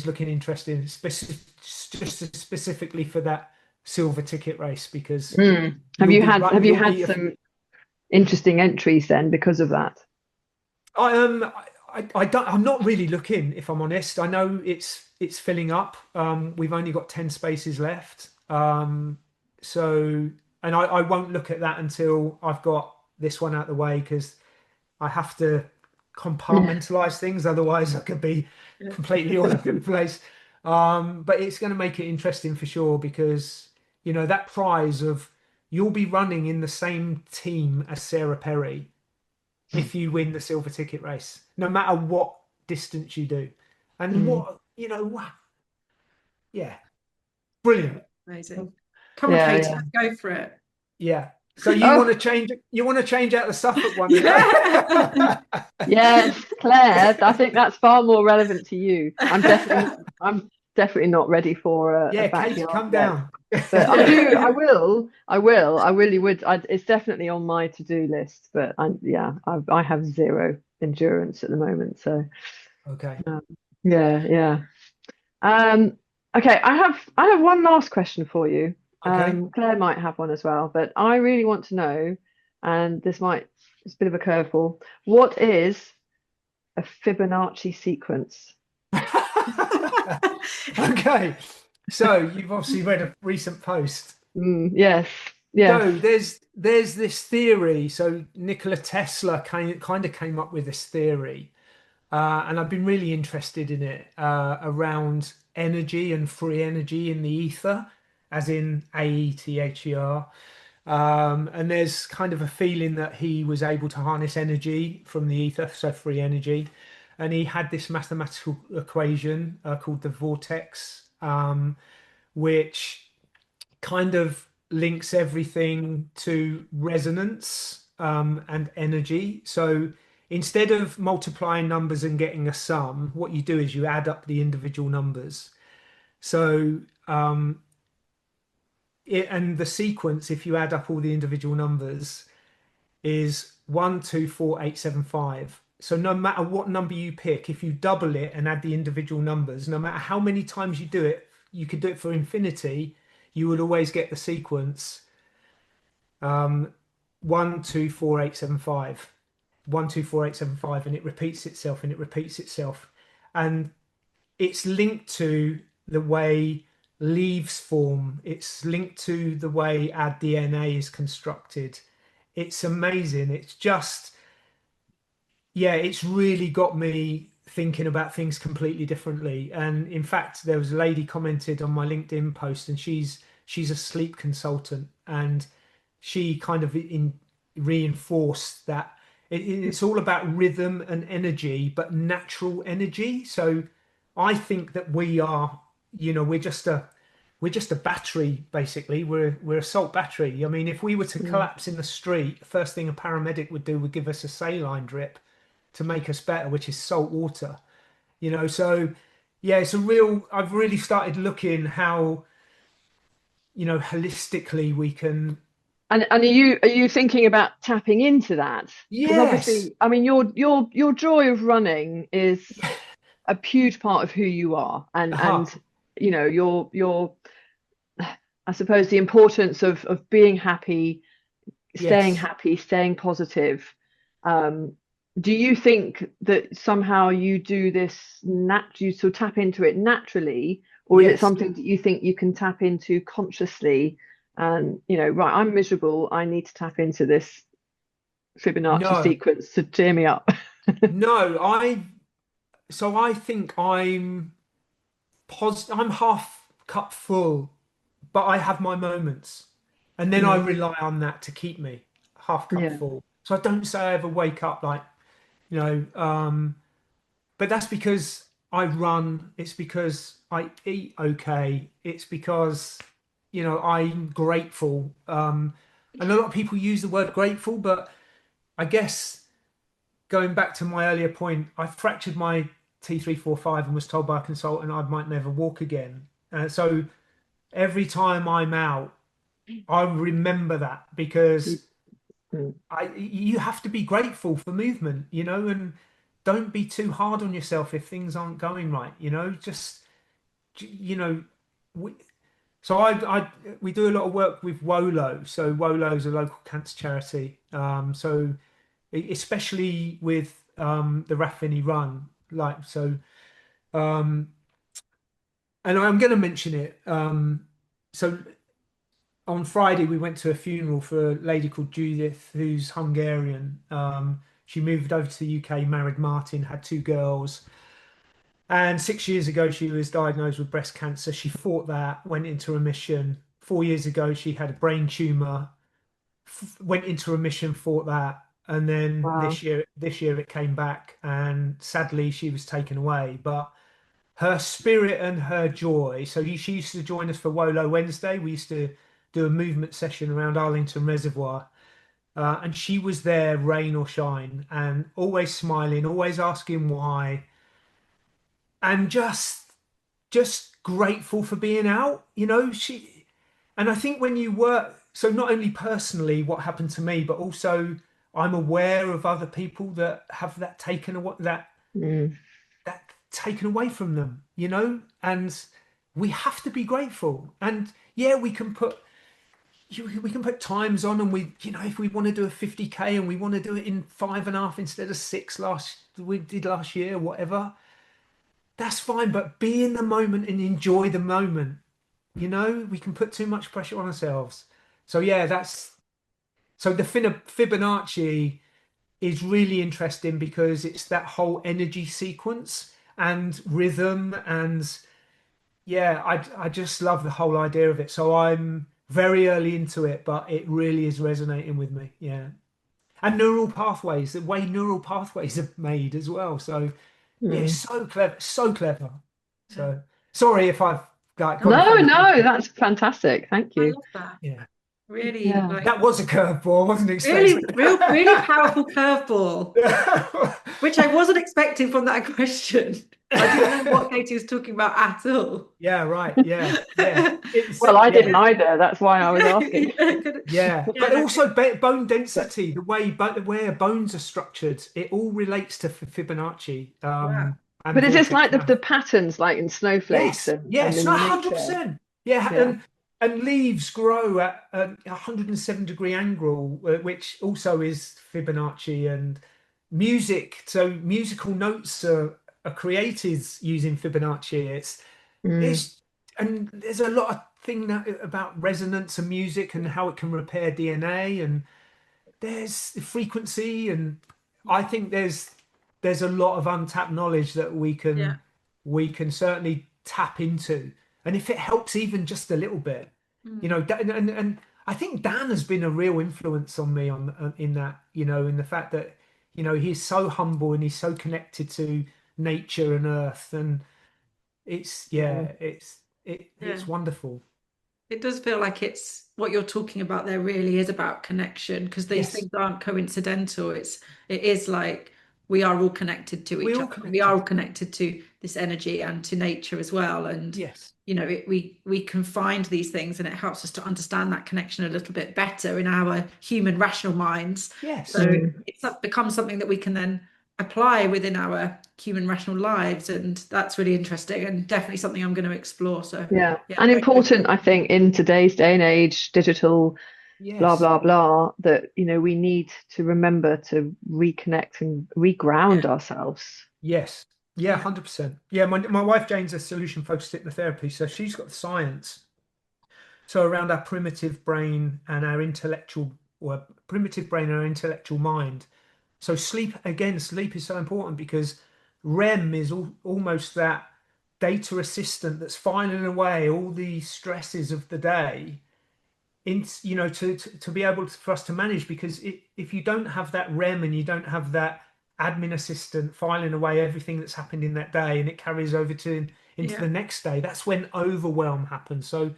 looking interesting, just specifically for that silver ticket race, because Have you you'll had be some interesting entries then because of that? I'm not really looking, if I'm honest. I know it's filling up. We've only got 10 spaces left. So, and I won't look at that until I've got this one out the way, because I have to compartmentalize things. Otherwise, I could be completely all over the place. But it's going to make it interesting for sure, because, you know, that prize of you'll be running in the same team as Sarah Perry if you win the silver ticket race, no matter what distance you do. And what, you know, yeah, brilliant. Amazing. Come on, Katie, let's go for it. Yeah. So you want to change out the Suffolk one? Yeah. Yes, Claire, I think that's far more relevant to you. I'm definitely not ready for a Katie, come down. But I really would. It's definitely on my to-do list, but I have zero endurance at the moment, so okay. Okay, I have one last question for you. Okay. Claire might have one as well, but I really want to know, and it's a bit of a curveball. What is a Fibonacci sequence? Okay. So you've obviously read a recent post. Yes. So there's this theory. So Nikola Tesla kind of came up with this theory, and I've been really interested in it around energy and free energy in the ether, as in AETHER. And there's kind of a feeling that he was able to harness energy from the ether, so free energy. And he had this mathematical equation called the vortex, which kind of links everything to resonance and energy. So instead of multiplying numbers and getting a sum, what you do is you add up the individual numbers. So and the sequence, if you add up all the individual numbers, is 1, 2, 4, 8, 7, 5. So no matter what number you pick, if you double it and add the individual numbers, no matter how many times you do it, you could do it for infinity, you would always get the sequence 1, 2, 4, 8, 7, 5. 1, 2, 4, 8, 7, 5, and it repeats itself and it repeats itself. And it's linked to the way leaves form. It's linked to the way our DNA is constructed. It's amazing. It's just, it's really got me thinking about things completely differently. And in fact, there was a lady commented on my LinkedIn post, and she's a sleep consultant, and she kind of reinforced that it's all about rhythm and energy, but natural energy. So I think that we are, we're just a battery, basically. We're a salt battery. I mean, if we were to collapse in the street, the first thing a paramedic would do would give us a saline drip to make us better, which is salt water. So it's I've really started looking how, holistically we can. And are you thinking about tapping into that? Yes. Obviously, I mean, your joy of running is a huge part of who you are, and your I suppose the importance of being happy, staying happy, staying positive. Do you think that somehow you do this you sort of tap into it naturally, or is it something that you think you can tap into consciously? And right, I'm miserable, I need to tap into this Fibonacci sequence to cheer me up. No, I think I'm half cup full, but I have my moments, and then I rely on that to keep me half cup full. So I don't say I ever wake up like, but that's because I run. It's because I eat okay. It's because, I'm grateful. And a lot of people use the word grateful, but I guess going back to my earlier point, I fractured my T345 and was told by a consultant I might never walk again. So every time I'm out, I remember that, because you have to be grateful for movement, and don't be too hard on yourself if things aren't going right, just, you know, we, so we do a lot of work with WOLO. So WOLO is a local cancer charity. So especially with the Rathini Run, like, so, and I'm going to mention it. So on Friday, we went to a funeral for a lady called Judith, who's Hungarian. She moved over to the UK, married Martin, had two girls. And 6 years ago, she was diagnosed with breast cancer. She fought that, went into remission. 4 years ago, she had a brain tumor, went into remission, fought that. And then Wow. this year it came back, and sadly she was taken away. But her spirit and her joy. So she used to join us for Wolo Wednesday. We used to do a movement session around Arlington Reservoir. And she was there, rain or shine, and always smiling, always asking why, and just grateful for being out. And I think when you work, so not only personally what happened to me, but also I'm aware of other people that have that taken away, that taken away from them, and we have to be grateful. And yeah, we can put times on, and if we want to do a 50K and we want to do it in 5.5 instead of 6 we did last year, whatever, that's fine. But be in the moment and enjoy the moment. We can put too much pressure on ourselves. So yeah, so the Fibonacci is really interesting, because it's that whole energy sequence and rhythm, and yeah, I just love the whole idea of it. So I'm very early into it, but it really is resonating with me. Yeah. And neural pathways, the way neural pathways are made as well. So yeah, it's so clever, so clever. So sorry if I've got No, that's fantastic. Thank I you. love that. Yeah. Really, Yeah. like, That was a curveball. I wasn't really, expecting. really powerful curveball, which I wasn't expecting from that question. I didn't know what Katie was talking about at all. Yeah, right. Yeah. Well, I didn't Yeah. either. That's why I was asking. Yeah, Yeah, but no, also bone density, the way where bones are structured, it all relates to Fibonacci, wow. and But is this vortex like the math. patterns, like in snowflakes Yes, and yes, no, in nature? 100%. Yeah, Yeah. and leaves grow at a 107-degree angle, which also is Fibonacci. And music, so musical notes are created using Fibonacci. It's and there's a lot of thing about resonance and music and how it can repair DNA, and there's the frequency, and I think there's a lot of untapped knowledge that Yeah. we can certainly tap into. And if it helps even just a little bit, and I think Dan has been a real influence on me in that, in the fact that, he's so humble and he's so connected to nature and earth, and it's Yeah. it's wonderful. It does feel like it's what you're talking about there really is about connection, because these Yes, things aren't coincidental. It is like we are all connected to we're each all other. We are connected. all connected to this energy and to nature as well. And Yes, we can find these things, and it helps us to understand that connection a little bit better in our human rational minds. yes. So it's becomes something that we can then apply within our human rational lives, and that's really interesting and definitely something I'm going to explore. So Yeah. yeah, And very good. important, I think, in today's day and age, digital, blah, Yes, blah, blah, that, we need to remember to reconnect and reground Yeah, ourselves. yes, yeah, 100%. Yeah, my wife Jane's a solution focused hypnotherapy, so she's got the science. So around our primitive brain and our intellectual, or primitive brain and our intellectual mind. So sleep is so important, because REM is almost that data assistant that's filing away all the stresses of the day, to be able for us to manage. Because if you don't have that REM and you don't have that admin assistant filing away everything that's happened in that day, and it carries over into yeah, the next day, that's when overwhelm happens. So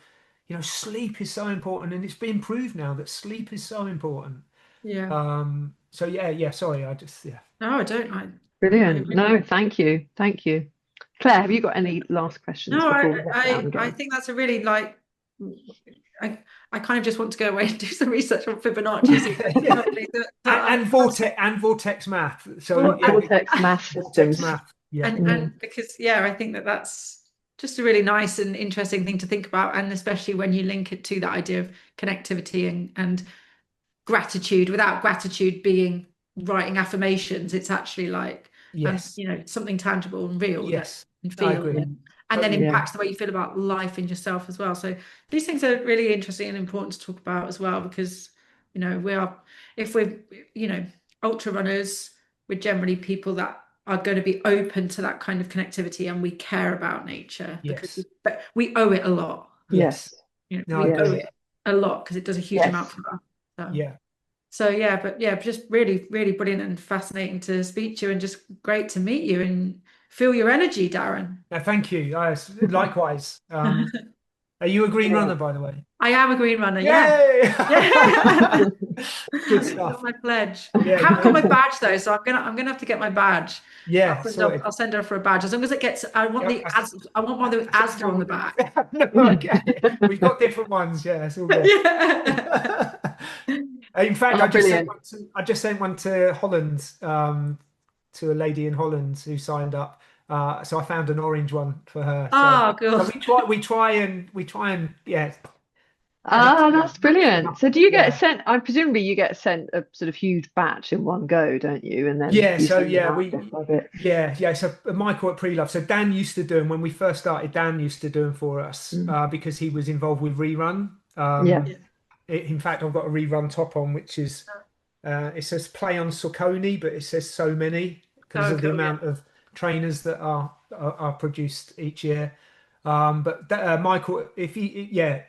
sleep is so important, and it's been proved now that sleep is so important. yeah. So yeah, sorry, I just, yeah. No, I don't. Brilliant. No, thank you. Claire, have you got any last questions No, before we let down I again? think that's a really I kind of just want to go away and do some research on Fibonacci. And vortex math. So vortex math systems. Math. Yeah. And because I think that's just a really nice and interesting thing to think about, and especially when you link it to that idea of connectivity and gratitude. Without gratitude being writing affirmations, it's actually like something tangible and real that you can feel, and then impacts the way you feel about life and yourself as well. So these things are really interesting and important to talk about as well, because if we're ultra runners, we're generally people that are going to be open to that kind of connectivity, and we care about nature because we owe it a lot. Yes. We owe it a lot because it does a huge amount for us. Just really, really brilliant and fascinating to speak to you, and just great to meet you and feel your energy, Darren. Thank you. Likewise. Are you a green runner, by the way? I am a green runner. Yay! Yeah. Good stuff. That's my pledge. I haven't got my badge though, so I'm gonna have to get my badge. Yeah, I'll send her for a badge as long as it gets. I want one with Asda on the back. Okay. We've got different ones. Yeah, it's all good. Yeah. In fact, I just sent one to Holland, to a lady in Holland who signed up. So I found an orange one for her. Good. So we try and that's brilliant. So do you get sent? I presumably you get sent a sort of huge batch in one go, don't you? And then So Michael at Pre-Love. So Dan used to do them when we first started. Dan used to do them for us because he was involved with Rerun. In fact, I've got a Rerun top on, which is it says play on Saucony, but it says so many because of the amount of trainers that are produced each year. But Michael,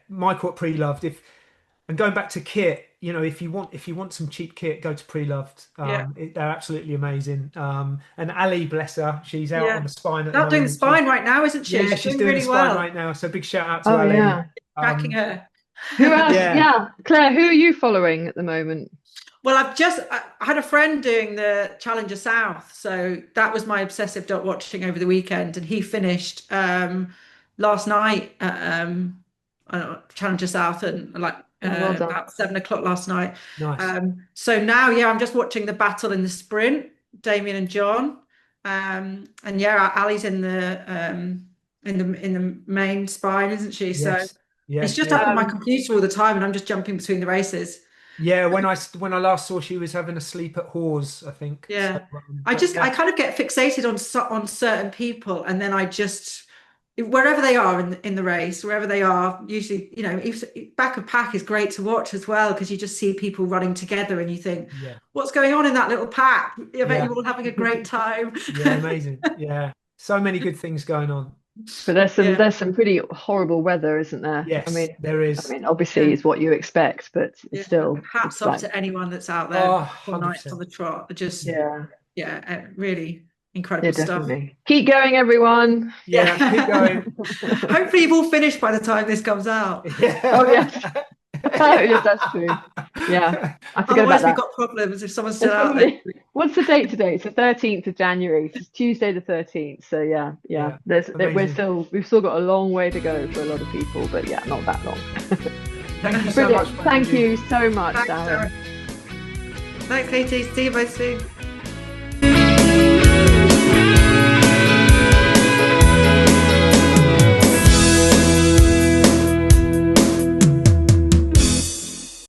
Michael at Pre-Loved. And going back to kit, if you want some cheap kit, go to Pre-Loved. They're absolutely amazing. And Ali, bless her, she's out on the spine at the moment. Doing the spine right now, isn't she? Yeah, she's doing really the spine right now. So big shout out to Ali. Yeah. Backing her. Who else? Claire, who are you following at the moment? Well, I had a friend doing the Challenger South, so that was my obsessive dot watching over the weekend, and he finished last night at Challenger South, and about 7 o'clock last night. Nice. So now, I'm just watching the battle in the sprint, Damien and John, and Ali's in the main spine, isn't she? Yes. So it's just up on my computer all the time, and I'm just jumping between the races. Yeah, when I last saw she was having a sleep at Hawes, I think. Yeah, so, I kind of get fixated on certain people, and then I just, wherever they are in the race, wherever they are, usually back of pack is great to watch as well, because you just see people running together and you think, what's going on in that little pack? I bet you're all having a great time. Yeah, amazing. Yeah, so many good things going on. But there's some pretty horrible weather, isn't there? Yes, there is. Obviously it's what you expect, but still. Hats off to anyone that's out there all night on the trot. Just really incredible stuff. Definitely. Keep going, everyone. Yeah, keep going. Hopefully you've all finished by the time this comes out. Oh yes. Yes, that's true. Yeah, I forgot about that. We've got problems if someone's still out there. What's the date today? It's the 13th of January. It's Tuesday the 13th. So we've still got a long way to go for a lot of people, but not that long. Thank you so much. Thank you so much, Darren. Thanks, Katie. See you both soon.